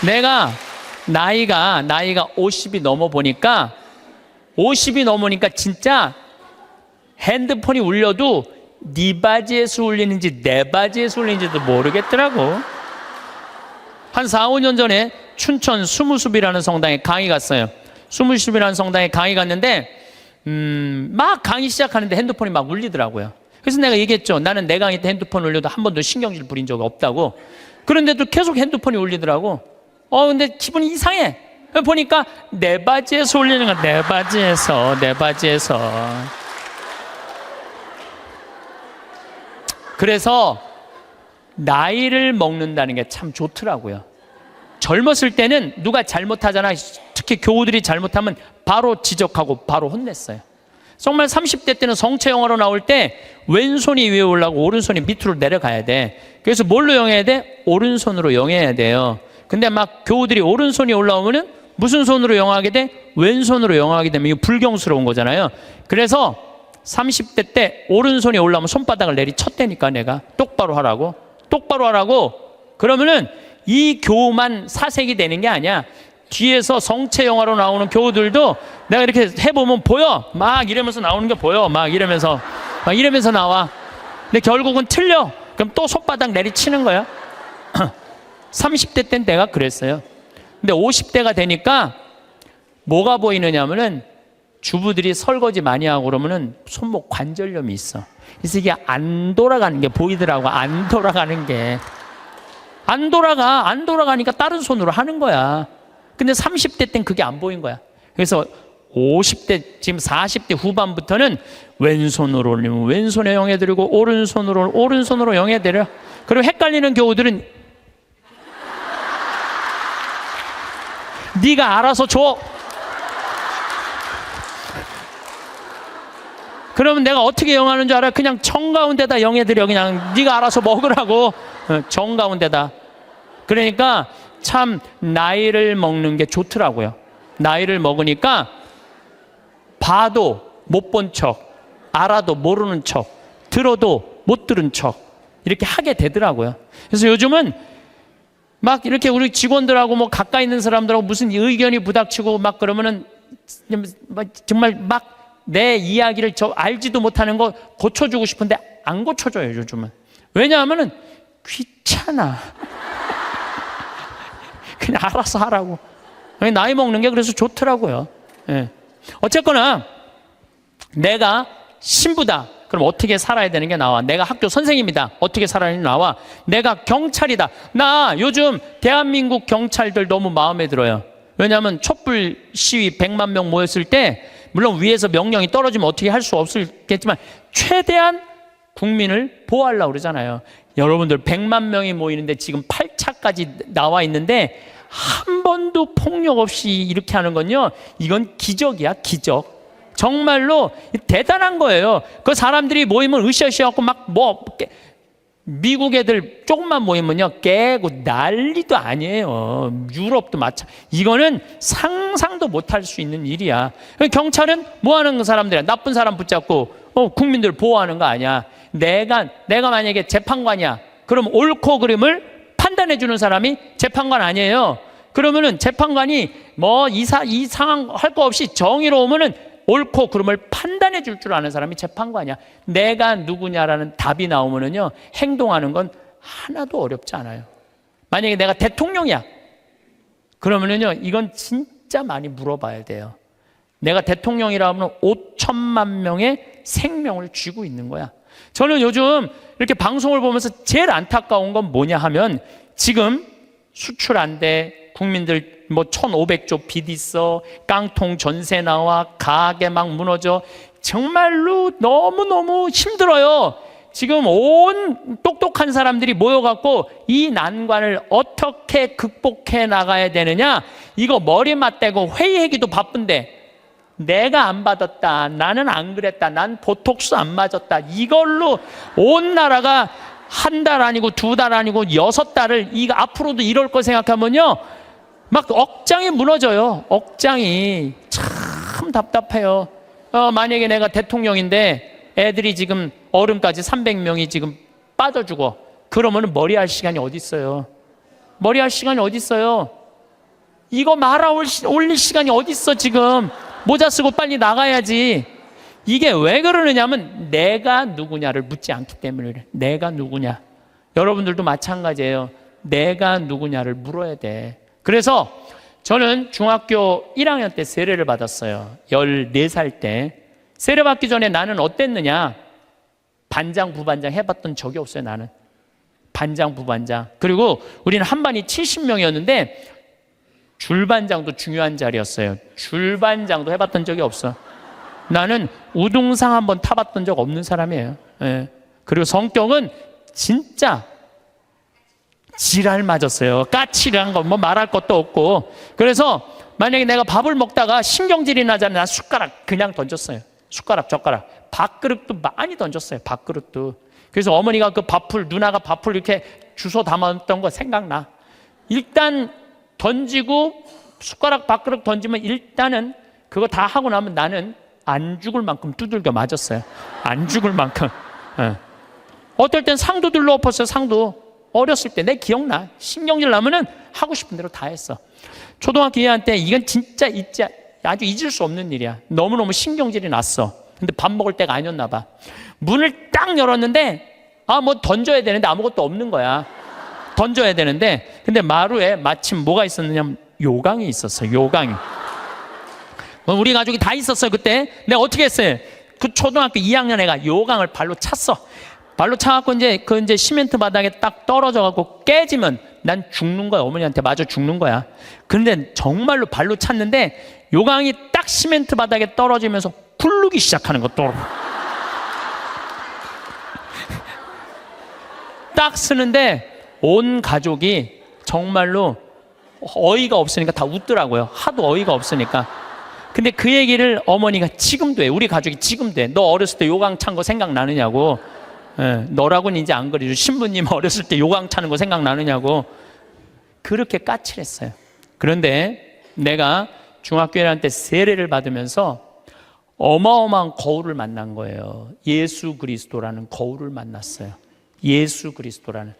내가 나이가 50이 넘어 보니까 50이 넘으니까 진짜 핸드폰이 울려도 네 바지에서 울리는지 내 바지에서 울리는지도 모르겠더라고. 한 4, 5년 전에 춘천 수무숲이라는 성당에 강의 갔어요. 수무숲이라는 성당에 강의 갔는데 막 강의 시작하는데 핸드폰이 막 울리더라고요. 그래서 내가 얘기했죠. 나는 내 강의 때 핸드폰 울려도 한 번도 신경질 부린 적이 없다고. 그런데도 계속 핸드폰이 울리더라고. 근데 기분이 이상해. 보니까 내 바지에서 울리는 거야. 내 바지에서. 그래서 나이를 먹는다는 게 참 좋더라고요. 젊었을 때는 누가 잘못하잖아. 특히 교우들이 잘못하면 바로 지적하고 바로 혼냈어요. 정말 30대 때는 성체 영화로 나올 때 왼손이 위에 올라가고 오른손이 밑으로 내려가야 돼. 그래서 뭘로 영해야 돼? 오른손으로 영해야 돼요. 근데 막 교우들이 오른손이 올라오면은 무슨 손으로 영하게 돼? 왼손으로 영하게 되면 이거 불경스러운 거잖아요. 그래서 30대 때 오른손이 올라오면 손바닥을 내리쳤다니까. 내가 똑바로 하라고. 그러면은 이 교우만 사색이 되는 게 아니야. 뒤에서 성체 영화로 나오는 교우들도 내가 이렇게 해보면 보여. 막 이러면서 나오는 게 보여. 막 이러면서 나와. 근데 결국은 틀려. 그럼 또 손바닥 내리치는 거야. 30대 땐 내가 그랬어요. 근데 50대가 되니까 뭐가 보이느냐면은 주부들이 설거지 많이 하고 그러면은 손목 관절염이 있어. 그래서 이게 안 돌아가는 게 보이더라고. 안 돌아가니까 다른 손으로 하는 거야. 근데 30대 땐 그게 안 보인 거야. 그래서 50대, 지금 40대 후반부터는 왼손으로 올리면 왼손에 영해드리고 오른손으로 영해드려. 그리고 헷갈리는 교우들은 네가 알아서 줘. 그러면 내가 어떻게 영하는 줄 알아? 그냥 정가운데다 영해드려. 그냥 네가 알아서 먹으라고. 정가운데다. 그러니까 참 나이를 먹는 게 좋더라고요. 나이를 먹으니까 봐도 못 본 척, 알아도 모르는 척, 들어도 못 들은 척 이렇게 하게 되더라고요. 그래서 요즘은 막 이렇게 우리 직원들하고 뭐 가까이 있는 사람들하고 무슨 의견이 부닥치고 막 그러면은 정말 막 내 이야기를 알지도 못하는 거 고쳐주고 싶은데 안 고쳐줘요, 요즘은. 왜냐하면은 귀찮아. 그냥 알아서 하라고. 나이 먹는 게 그래서 좋더라고요. 예. 어쨌거나 내가 신부다. 그럼 어떻게 살아야 되는 게 나와. 내가 학교 선생님이다. 어떻게 살아야 되는 게 나와. 내가 경찰이다. 나 요즘 대한민국 경찰들 너무 마음에 들어요. 왜냐하면 촛불 시위 100만 명 모였을 때 물론 위에서 명령이 떨어지면 어떻게 할 수 없겠지만 최대한 국민을 보호하려고 그러잖아요. 여러분들 100만 명이 모이는데 지금 8차까지 나와 있는데 한 번도 폭력 없이 이렇게 하는 건요, 이건 기적이야, 기적. 정말로 대단한 거예요. 그 사람들이 모이면 으쌰으쌰하고 막 미국 애들 조금만 모이면요 깨고 난리도 아니에요. 유럽도 마찬가지. 이거는 상상도 못할 수 있는 일이야. 경찰은 뭐 하는 사람들이야? 나쁜 사람 붙잡고 국민들 보호하는 거 아니야. 내가 만약에 재판관이야. 그럼 옳고 그름을 판단해 주는 사람이 재판관 아니에요. 그러면은 재판관이 뭐 이 상황 할 거 없이 정의로우면은 옳고 그름을 판단해 줄 줄 아는 사람이 재판관이야. 내가 누구냐라는 답이 나오면은요, 행동하는 건 하나도 어렵지 않아요. 만약에 내가 대통령이야. 그러면은요, 이건 진짜 많이 물어봐야 돼요. 내가 대통령이라 하면 5천만 명의 생명을 쥐고 있는 거야. 저는 요즘 이렇게 방송을 보면서 제일 안타까운 건 뭐냐 하면 지금 수출 안 돼. 국민들 뭐 1,500조 빚 있어. 깡통 전세 나와. 가게 막 무너져. 정말로 너무너무 힘들어요. 지금 온 똑똑한 사람들이 모여갖고 이 난관을 어떻게 극복해 나가야 되느냐, 이거 머리 맞대고 회의하기도 바쁜데 내가 안 받았다, 나는 안 그랬다, 난 보톡스 안 맞았다, 이걸로 온 나라가 한 달 아니고 2달 아니고 6달을 이거 앞으로도 이럴 거 생각하면요 막 억장이 무너져요. 억장이 참 답답해요. 만약에 내가 대통령인데 애들이 지금 어른까지 300명이 지금 빠져 죽어. 그러면 머리할 시간이 어디 있어요? 머리할 시간이 어디 있어요? 이거 말아 올릴 시간이 어디 있어 지금? 모자 쓰고 빨리 나가야지. 이게 왜 그러느냐면 내가 누구냐를 묻지 않기 때문에 그래. 내가 누구냐. 여러분들도 마찬가지예요. 내가 누구냐를 물어야 돼. 그래서 저는 중학교 1학년 때 세례를 받았어요. 14살 때. 세례 받기 전에 나는 어땠느냐? 반장, 부반장 해봤던 적이 없어요. 나는 반장, 부반장. 그리고 우리는 한 반이 70명이었는데 줄반장도 중요한 자리였어요. 줄반장도 해봤던 적이 없어. 나는 우등상 한번 타봤던 적 없는 사람이에요. 예. 그리고 성격은 진짜 지랄 맞았어요. 까칠한 거 뭐 말할 것도 없고. 그래서 만약에 내가 밥을 먹다가 신경질이 나잖아요. 나 숟가락 그냥 던졌어요. 숟가락, 젓가락. 밥그릇도 많이 던졌어요. 밥그릇도. 그래서 어머니가 그 밥풀, 누나가 밥풀 이렇게 주워 담았던 거 생각나. 일단 던지고 숟가락, 밥그릇 던지면 일단은 그거 다 하고 나면 나는 안 죽을 만큼 두들겨 맞았어요. 안 죽을 만큼. 예. 어떨 땐 상도 들러 엎었어요. 상도. 어렸을 때 내 기억나. 신경질 나면은 하고 싶은 대로 다 했어. 초등학교 2학년 때 이건 진짜 아주 잊을 수 없는 일이야. 너무너무 신경질이 났어. 근데 밥 먹을 때가 아니었나 봐. 문을 딱 열었는데 뭐 던져야 되는데 아무것도 없는 거야. 던져야 되는데 근데 마루에 마침 뭐가 있었느냐면 요강이 있었어. 요강이. 우리 가족이 다 있었어요. 그때 내가 어떻게 했어요? 그 초등학교 2학년 애가 요강을 발로 찼어. 발로 차갖고 이제 시멘트 바닥에 딱 떨어져갖고 깨지면 난 죽는 거야. 어머니한테 맞아 죽는 거야. 근데 정말로 발로 찼는데 요강이 딱 시멘트 바닥에 떨어지면서 굴르기 시작하는 거 또. 딱 쓰는데 온 가족이 정말로 어이가 없으니까 다 웃더라고요. 하도 어이가 없으니까. 근데 그 얘기를 어머니가 지금도 해. 우리 가족이 지금도 해. 너 어렸을 때 요강 찬 거 생각나느냐고. 예, 너라고는 이제 안 그래도 신부님 어렸을 때 요강 차는 거 생각나느냐고. 그렇게 까칠했어요. 그런데 내가 중학교 1학년 때 세례를 받으면서 어마어마한 거울을 만난 거예요. 예수 그리스도라는 거울을 만났어요. 예수 그리스도라는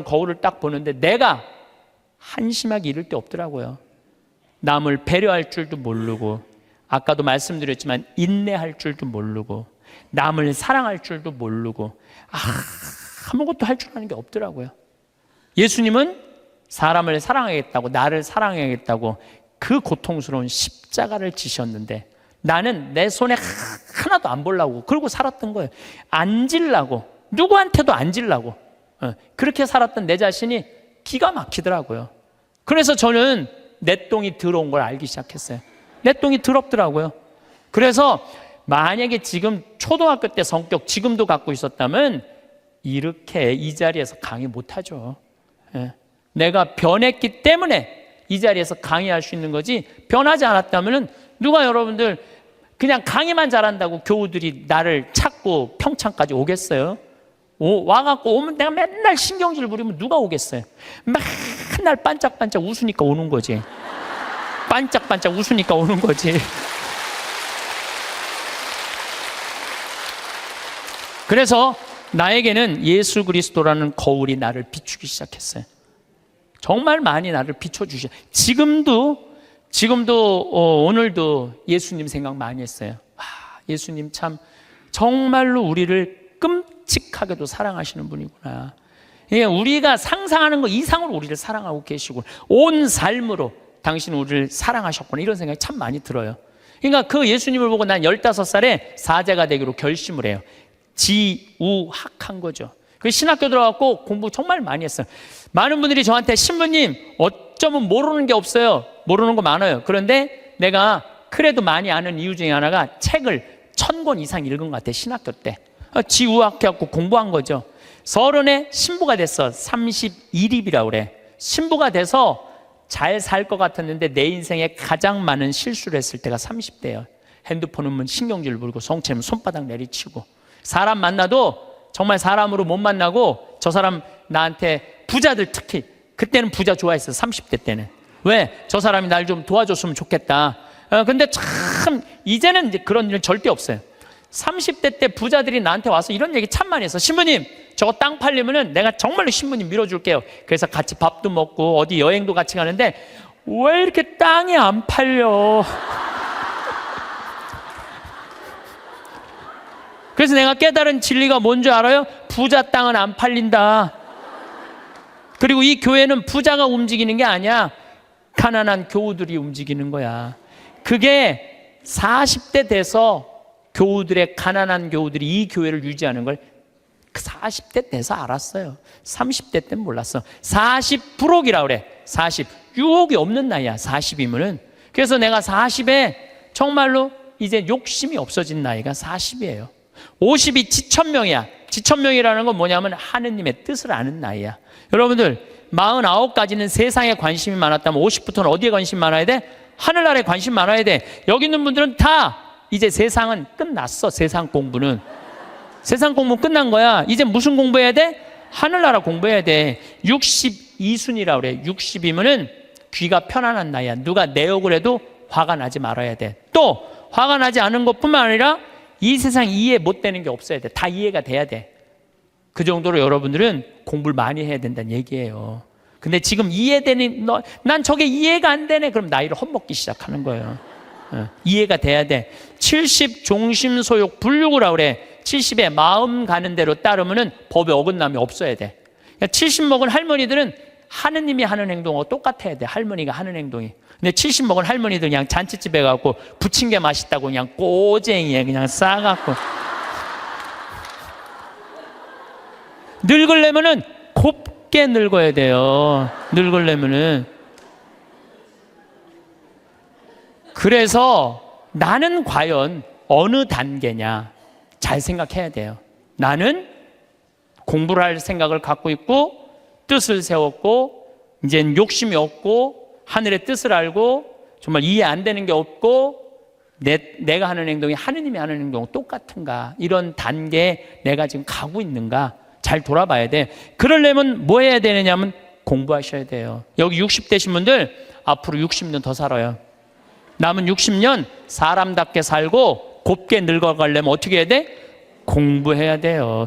거울을 딱 보는데 내가 한심하게 이를 게 없더라고요. 남을 배려할 줄도 모르고, 아까도 말씀드렸지만 인내할 줄도 모르고, 남을 사랑할 줄도 모르고, 아무것도 할 줄 아는 게 없더라고요. 예수님은 사람을 사랑하겠다고, 나를 사랑하겠다고 그 고통스러운 십자가를 지셨는데 나는 내 손에 하나도 안 보려고 그러고 살았던 거예요. 안 질라고, 누구한테도 안 질라고. 그렇게 살았던 내 자신이 기가 막히더라고요. 그래서 저는 내 똥이 더러운 걸 알기 시작했어요. 내 똥이 더럽더라고요. 그래서 만약에 지금 초등학교 때 성격 지금도 갖고 있었다면 이렇게 이 자리에서 강의 못하죠. 내가 변했기 때문에 이 자리에서 강의할 수 있는 거지, 변하지 않았다면 누가 여러분들 그냥 강의만 잘한다고 교우들이 나를 찾고 평창까지 오겠어요? 와갖고 오면 내가 맨날 신경질 부리면 누가 오겠어요? 맨날 반짝반짝 웃으니까 오는 거지. 반짝반짝 웃으니까 오는 거지. 그래서 나에게는 예수 그리스도라는 거울이 나를 비추기 시작했어요. 정말 많이 나를 비춰주셔. 지금도 오늘도 예수님 생각 많이 했어요. 예수님 참 정말로 우리를 끔찍하게도 사랑하시는 분이구나. 우리가 상상하는 것 이상으로 우리를 사랑하고 계시고 온 삶으로 당신 우리를 사랑하셨구나, 이런 생각이 참 많이 들어요. 그러니까 그 예수님을 보고 난 15살에 사제가 되기로 결심을 해요. 지우학한 거죠. 그 신학교 들어갔고 공부 정말 많이 했어요. 많은 분들이 저한테 신부님 어쩌면 모르는 게 없어요. 모르는 거 많아요. 그런데 내가 그래도 많이 아는 이유 중에 하나가 책을 1000권 이상 읽은 것 같아요. 신학교 때 지우학해갖고 공부한 거죠. 30에 신부가 됐어. 31입이라고 그래. 신부가 돼서 잘 살 것 같았는데 내 인생에 가장 많은 실수를 했을 때가 30대예요. 핸드폰은 신경질 부리고 성체는 손바닥 내리치고, 사람 만나도 정말 사람으로 못 만나고, 저 사람 나한테, 부자들 특히 그때는 부자 좋아했어. 30대 때는. 왜? 저 사람이 날 좀 도와줬으면 좋겠다. 근데 참 이제는 이제 그런 일은 절대 없어요. 30대 때 부자들이 나한테 와서 이런 얘기 참 많이 했어. 신부님, 저거 땅 팔리면은 내가 정말로 신부님 밀어줄게요. 그래서 같이 밥도 먹고 어디 여행도 같이 가는데 왜 이렇게 땅이 안 팔려? 그래서 내가 깨달은 진리가 뭔지 알아요? 부자 땅은 안 팔린다. 그리고 이 교회는 부자가 움직이는 게 아니야. 가난한 교우들이 움직이는 거야. 그게 40대 돼서 교우들의, 가난한 교우들이 이 교회를 유지하는 걸 40대 돼서 알았어요. 30대 때는 몰랐어. 40%이라고 그래. 40. 유혹이 없는 나이야, 40이면은. 그래서 내가 40에 정말로 이제 욕심이 없어진 나이가 40이에요. 50이 지천명이야. 지천명이라는 건 뭐냐면 하느님의 뜻을 아는 나이야. 여러분들, 49까지는 세상에 관심이 많았다면 50부터는 어디에 관심 많아야 돼? 하늘나라에 관심 많아야 돼. 여기 있는 분들은 다 이제 세상은 끝났어. 세상 공부는. 세상 공부는 끝난 거야. 이제 무슨 공부해야 돼? 하늘나라 공부해야 돼. 62순이라고 그래. 60이면은 귀가 편안한 나이야. 누가 내 욕을 해도 화가 나지 말아야 돼. 또 화가 나지 않은 것뿐만 아니라 이 세상 이해 못 되는 게 없어야 돼. 다 이해가 돼야 돼. 그 정도로 여러분들은 공부를 많이 해야 된다는 얘기예요. 근데 지금 이해되니, 난 저게 이해가 안 되네. 그럼 나이를 헛먹기 시작하는 거예요. 이해가 돼야 돼. 70 종심소욕 불육이라고 그래. 70에 마음 가는 대로 따르면은 법에 어긋남이 없어야 돼. 그러니까 70 먹은 할머니들은 하느님이 하는 행동하고 똑같아야 돼. 할머니가 하는 행동이. 근데 70 먹은 할머니들 그냥 잔치집에 가고 부친 게 맛있다고 그냥 꼬쟁이에 그냥 싸갖고. 늙으려면은 곱게 늙어야 돼요. 늙으려면은. 그래서 나는 과연 어느 단계냐 잘 생각해야 돼요. 나는 공부를 할 생각을 갖고 있고 뜻을 세웠고 이제는 욕심이 없고 하늘의 뜻을 알고 정말 이해 안 되는 게 없고 내가 하는 행동이 하느님이 하는 행동 똑같은가, 이런 단계에 내가 지금 가고 있는가 잘 돌아봐야 돼. 그러려면 뭐 해야 되느냐면 공부하셔야 돼요. 여기 60대신 분들 앞으로 60년 더 살아요. 남은 60년 사람답게 살고 곱게 늙어가려면 어떻게 해야 돼? 공부해야 돼요.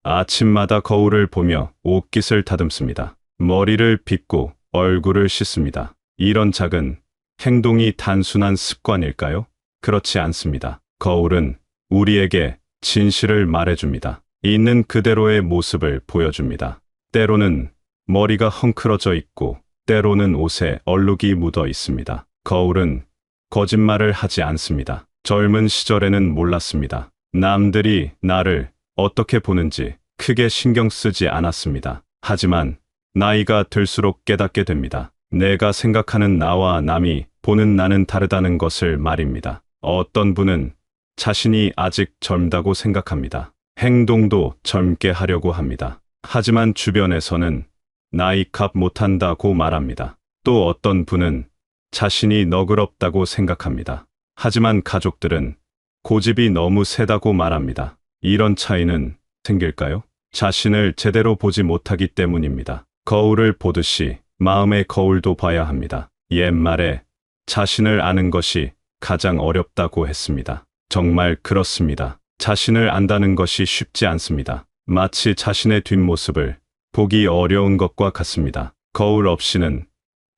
아침마다 거울을 보며 옷깃을 다듬습니다. 머리를 빗고 얼굴을 씻습니다. 이런 작은 행동이 단순한 습관일까요? 그렇지 않습니다. 거울은 우리에게 진실을 말해줍니다. 있는 그대로의 모습을 보여줍니다. 때로는 머리가 헝클어져 있고 때로는 옷에 얼룩이 묻어 있습니다. 거울은 거짓말을 하지 않습니다. 젊은 시절에는 몰랐습니다. 남들이 나를 어떻게 보는지 크게 신경 쓰지 않았습니다. 하지만 나이가 들수록 깨닫게 됩니다. 내가 생각하는 나와 남이 보는 나는 다르다는 것을 말입니다. 어떤 분은 자신이 아직 젊다고 생각합니다. 행동도 젊게 하려고 합니다. 하지만 주변에서는 나이 값 못한다고 말합니다. 또 어떤 분은 자신이 너그럽다고 생각합니다. 하지만 가족들은 고집이 너무 세다고 말합니다. 이런 차이는 생길까요? 자신을 제대로 보지 못하기 때문입니다. 거울을 보듯이 마음의 거울도 봐야 합니다. 옛말에 자신을 아는 것이 가장 어렵다고 했습니다. 정말 그렇습니다. 자신을 안다는 것이 쉽지 않습니다. 마치 자신의 뒷모습을 보기 어려운 것과 같습니다. 거울 없이는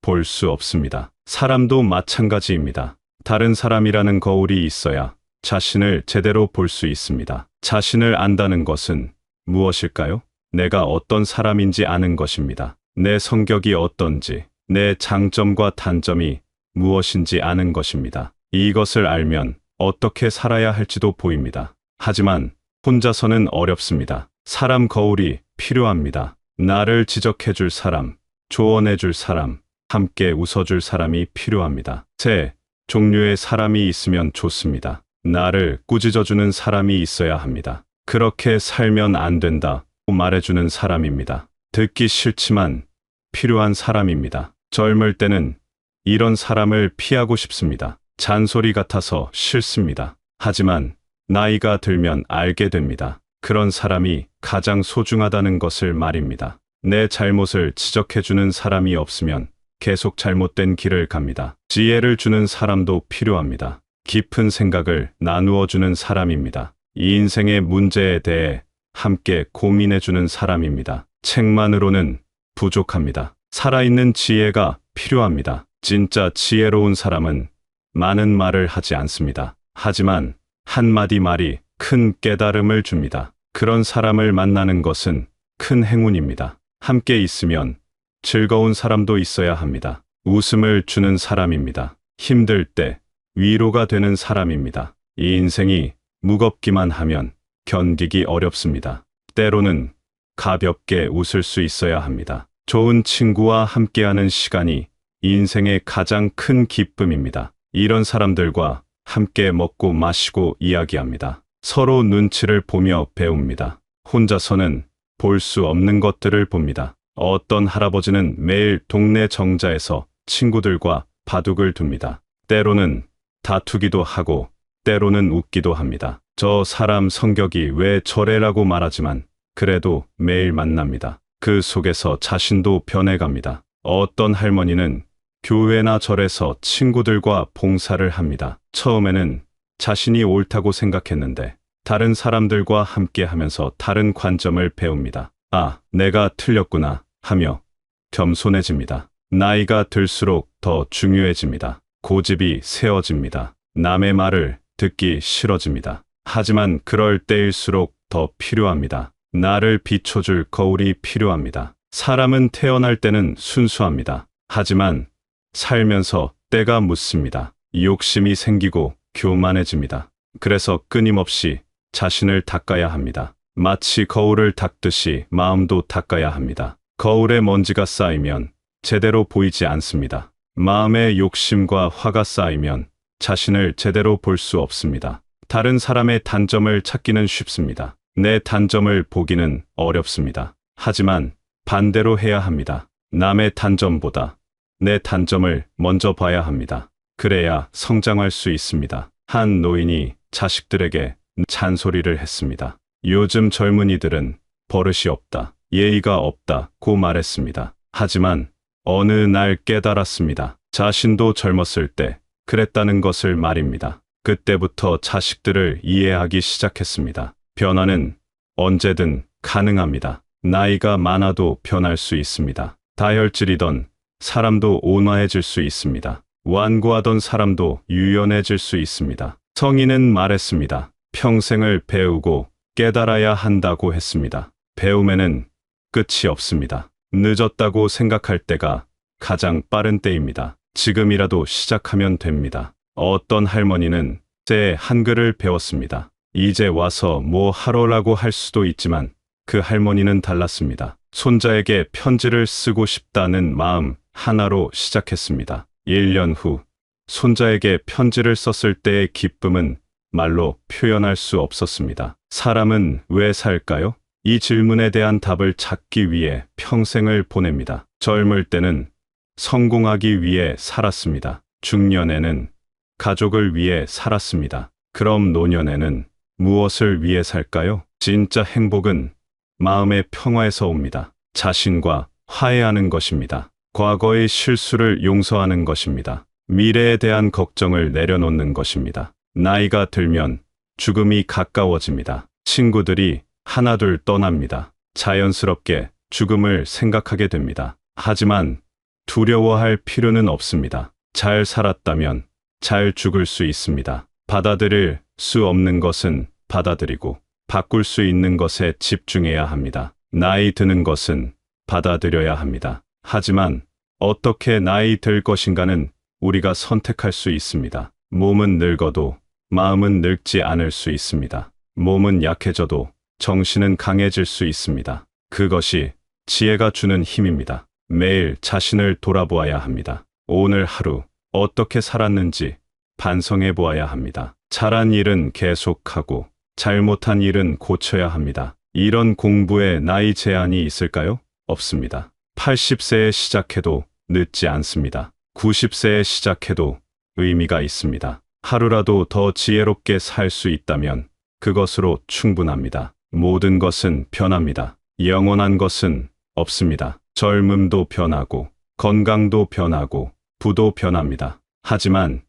볼 수 없습니다. 사람도 마찬가지입니다. 다른 사람이라는 거울이 있어야 자신을 제대로 볼 수 있습니다. 자신을 안다는 것은 무엇일까요? 내가 어떤 사람인지 아는 것입니다. 내 성격이 어떤지, 내 장점과 단점이 무엇인지 아는 것입니다. 이것을 알면 어떻게 살아야 할지도 보입니다. 하지만 혼자서는 어렵습니다. 사람 거울이 필요합니다. 나를 지적해줄 사람, 조언해줄 사람, 함께 웃어줄 사람이 필요합니다. 세 종류의 사람이 있으면 좋습니다. 나를 꾸짖어주는 사람이 있어야 합니다. 그렇게 살면 안 된다고 말해주는 사람입니다. 듣기 싫지만 필요한 사람입니다. 젊을 때는 이런 사람을 피하고 싶습니다. 잔소리 같아서 싫습니다. 하지만 나이가 들면 알게 됩니다. 그런 사람이 가장 소중하다는 것을 말입니다. 내 잘못을 지적해주는 사람이 없으면 계속 잘못된 길을 갑니다. 지혜를 주는 사람도 필요합니다. 깊은 생각을 나누어주는 사람입니다. 이 인생의 문제에 대해 함께 고민해주는 사람입니다. 책만으로는 부족합니다. 살아있는 지혜가 필요합니다. 진짜 지혜로운 사람은 많은 말을 하지 않습니다. 하지만 한마디 말이 큰 깨달음을 줍니다. 그런 사람을 만나는 것은 큰 행운입니다. 함께 있으면 즐거운 사람도 있어야 합니다. 웃음을 주는 사람입니다. 힘들 때 위로가 되는 사람입니다. 이 인생이 무겁기만 하면 견디기 어렵습니다. 때로는 가볍게 웃을 수 있어야 합니다. 좋은 친구와 함께하는 시간이 인생의 가장 큰 기쁨입니다. 이런 사람들과 함께 먹고 마시고 이야기합니다. 서로 눈치를 보며 배웁니다. 혼자서는 볼 수 없는 것들을 봅니다. 어떤 할아버지는 매일 동네 정자에서 친구들과 바둑을 둡니다. 때로는 다투기도 하고 때로는 웃기도 합니다. 저 사람 성격이 왜 저래라고 말하지만 그래도 매일 만납니다. 그 속에서 자신도 변해갑니다. 어떤 할머니는 교회나 절에서 친구들과 봉사를 합니다. 처음에는 자신이 옳다고 생각했는데 다른 사람들과 함께 하면서 다른 관점을 배웁니다. 아, 내가 틀렸구나 하며 겸손해집니다. 나이가 들수록 더 중요해집니다. 고집이 세워집니다. 남의 말을 듣기 싫어집니다. 하지만 그럴 때일수록 더 필요합니다. 나를 비춰줄 거울이 필요합니다. 사람은 태어날 때는 순수합니다. 하지만 살면서 때가 묻습니다. 욕심이 생기고 교만해집니다. 그래서 끊임없이 자신을 닦아야 합니다. 마치 거울을 닦듯이 마음도 닦아야 합니다. 거울에 먼지가 쌓이면 제대로 보이지 않습니다. 마음에 욕심과 화가 쌓이면 자신을 제대로 볼 수 없습니다. 다른 사람의 단점을 찾기는 쉽습니다. 내 단점을 보기는 어렵습니다. 하지만 반대로 해야 합니다. 남의 단점보다 내 단점을 먼저 봐야 합니다. 그래야 성장할 수 있습니다. 한 노인이 자식들에게 잔소리를 했습니다. 요즘 젊은이들은 버릇이 없다, 예의가 없다고 말했습니다. 하지만 어느 날 깨달았습니다. 자신도 젊었을 때 그랬다는 것을 말입니다. 그때부터 자식들을 이해하기 시작했습니다. 변화는 언제든 가능합니다. 나이가 많아도 변할 수 있습니다. 다혈질이던 사람도 온화해질 수 있습니다. 완고하던 사람도 유연해질 수 있습니다. 성인은 말했습니다. 평생을 배우고 깨달아야 한다고 했습니다. 배움에는 끝이 없습니다. 늦었다고 생각할 때가 가장 빠른 때입니다. 지금이라도 시작하면 됩니다. 어떤 할머니는 새 한글을 배웠습니다. 이제 와서 뭐 하러라고 할 수도 있지만 그 할머니는 달랐습니다. 손자에게 편지를 쓰고 싶다는 마음 하나로 시작했습니다. 1년 후 손자에게 편지를 썼을 때의 기쁨은 말로 표현할 수 없었습니다. 사람은 왜 살까요? 이 질문에 대한 답을 찾기 위해 평생을 보냅니다. 젊을 때는 성공하기 위해 살았습니다. 중년에는 가족을 위해 살았습니다. 그럼 노년에는 무엇을 위해 살까요? 진짜 행복은 마음의 평화에서 옵니다. 자신과 화해하는 것입니다. 과거의 실수를 용서하는 것입니다. 미래에 대한 걱정을 내려놓는 것입니다. 나이가 들면 죽음이 가까워집니다. 친구들이 하나둘 떠납니다. 자연스럽게 죽음을 생각하게 됩니다. 하지만 두려워할 필요는 없습니다. 잘 살았다면 잘 죽을 수 있습니다. 받아들일 수 없는 것은 받아들이고 바꿀 수 있는 것에 집중해야 합니다. 나이 드는 것은 받아들여야 합니다. 하지만 어떻게 나이 들 것인가는 우리가 선택할 수 있습니다. 몸은 늙어도 마음은 늙지 않을 수 있습니다. 몸은 약해져도 정신은 강해질 수 있습니다. 그것이 지혜가 주는 힘입니다. 매일 자신을 돌아보아야 합니다. 오늘 하루 어떻게 살았는지 반성해 보아야 합니다. 잘한 일은 계속하고 잘못한 일은 고쳐야 합니다. 이런 공부에 나이 제한이 있을까요? 없습니다. 80세에 시작해도 늦지 않습니다. 90세에 시작해도 의미가 있습니다. 하루라도 더 지혜롭게 살 수 있다면 그것으로 충분합니다. 모든 것은 변합니다. 영원한 것은 없습니다. 젊음도 변하고 건강도 변하고 부도 변합니다. 하지만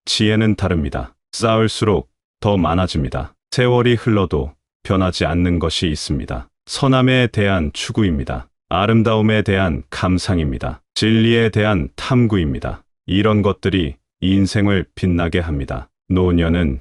지혜는 다릅니다. 쌓을수록 더 많아집니다. 세월이 흘러도 변하지 않는 것이 있습니다. 선함에 대한 추구입니다. 아름다움에 대한 감상입니다. 진리에 대한 탐구입니다. 이런 것들이 인생을 빛나게 합니다. 노년은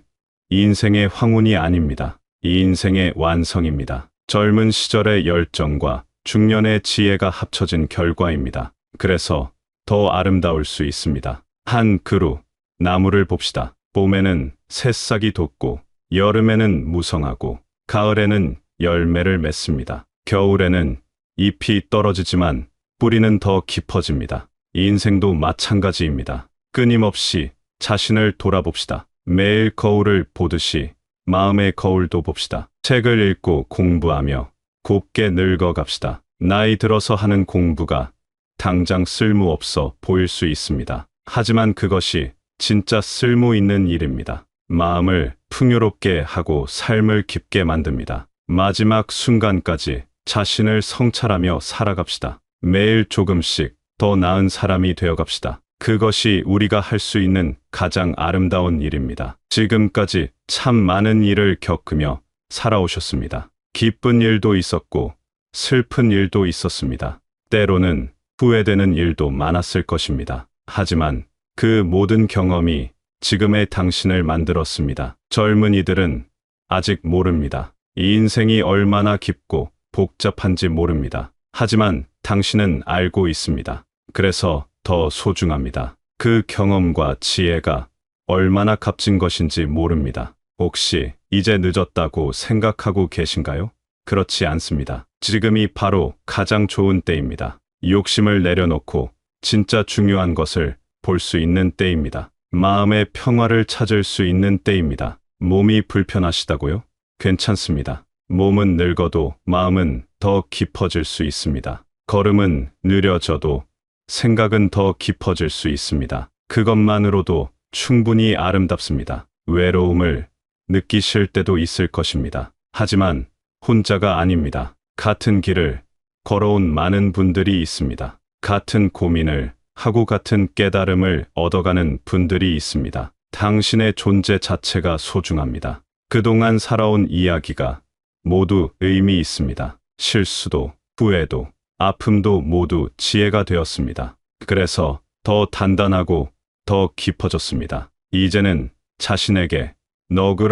인생의 황혼이 아닙니다. 인생의 완성입니다. 젊은 시절의 열정과 중년의 지혜가 합쳐진 결과입니다. 그래서 더 아름다울 수 있습니다. 한 그루 나무를 봅시다. 봄에는 새싹이 돋고 여름에는 무성하고 가을에는 열매를 맺습니다. 겨울에는 잎이 떨어지지만 뿌리는 더 깊어집니다. 인생도 마찬가지입니다. 끊임없이 자신을 돌아봅시다. 매일 거울을 보듯이 마음의 거울도 봅시다. 책을 읽고 공부하며 곱게 늙어갑시다. 나이 들어서 하는 공부가 당장 쓸모없어 보일 수 있습니다. 하지만 그것이 진짜 쓸모 있는 일입니다. 마음을 풍요롭게 하고 삶을 깊게 만듭니다. 마지막 순간까지 자신을 성찰하며 살아갑시다. 매일 조금씩 더 나은 사람이 되어갑시다. 그것이 우리가 할 수 있는 가장 아름다운 일입니다. 지금까지 참 많은 일을 겪으며 살아오셨습니다. 기쁜 일도 있었고 슬픈 일도 있었습니다. 때로는 후회되는 일도 많았을 것입니다. 하지만 그 모든 경험이 지금의 당신을 만들었습니다. 젊은이들은 아직 모릅니다. 이 인생이 얼마나 깊고 복잡한지 모릅니다. 하지만 당신은 알고 있습니다. 그래서 더 소중합니다. 그 경험과 지혜가 얼마나 값진 것인지 모릅니다. 혹시 이제 늦었다고 생각하고 계신가요? 그렇지 않습니다. 지금이 바로 가장 좋은 때입니다. 욕심을 내려놓고 진짜 중요한 것을 볼 수 있는 때입니다. 마음의 평화를 찾을 수 있는 때입니다. 몸이 불편하시다고요? 괜찮습니다. 몸은 늙어도 마음은 더 깊어질 수 있습니다. 걸음은 느려져도 생각은 더 깊어질 수 있습니다. 그것만으로도 충분히 아름답습니다. 외로움을 느끼실 때도 있을 것입니다. 하지만 혼자가 아닙니다. 같은 길을 걸어온 많은 분들이 있습니다. 같은 고민을 하고 같은 깨달음을 얻어가는 분들이 있습니다. 당신의 존재 자체가 소중합니다. 그동안 살아온 이야기가 모두 의미 있습니다. 실수도, 후회도, 아픔도 모두 지혜가 되었습니다. 그래서 더 단단하고 더 깊어졌습니다. 이제는 자신에게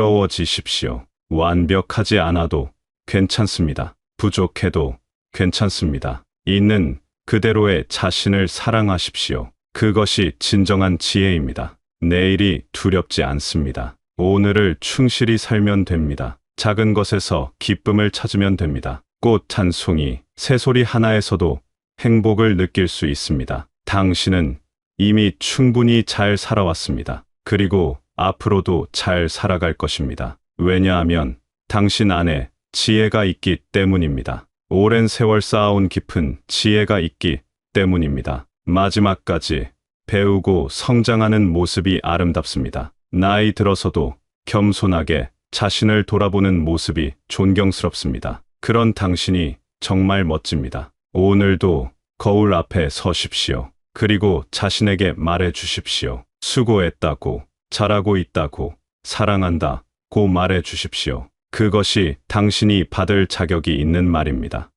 너그러워지십시오. 완벽하지 않아도 괜찮습니다. 부족해도 괜찮습니다. 있는 그대로의 자신을 사랑하십시오. 그것이 진정한 지혜입니다. 내일이 두렵지 않습니다. 오늘을 충실히 살면 됩니다. 작은 것에서 기쁨을 찾으면 됩니다. 꽃 한 송이, 새소리 하나에서도 행복을 느낄 수 있습니다. 당신은 이미 충분히 잘 살아왔습니다. 그리고 앞으로도 잘 살아갈 것입니다. 왜냐하면 당신 안에 지혜가 있기 때문입니다. 오랜 세월 쌓아온 깊은 지혜가 있기 때문입니다. 마지막까지 배우고 성장하는 모습이 아름답습니다. 나이 들어서도 겸손하게 자신을 돌아보는 모습이 존경스럽습니다. 그런 당신이 정말 멋집니다. 오늘도 거울 앞에 서십시오. 그리고 자신에게 말해 주십시오. 수고했다고, 잘하고 있다고, 사랑한다고 말해 주십시오. 그것이 당신이 받을 자격이 있는 말입니다.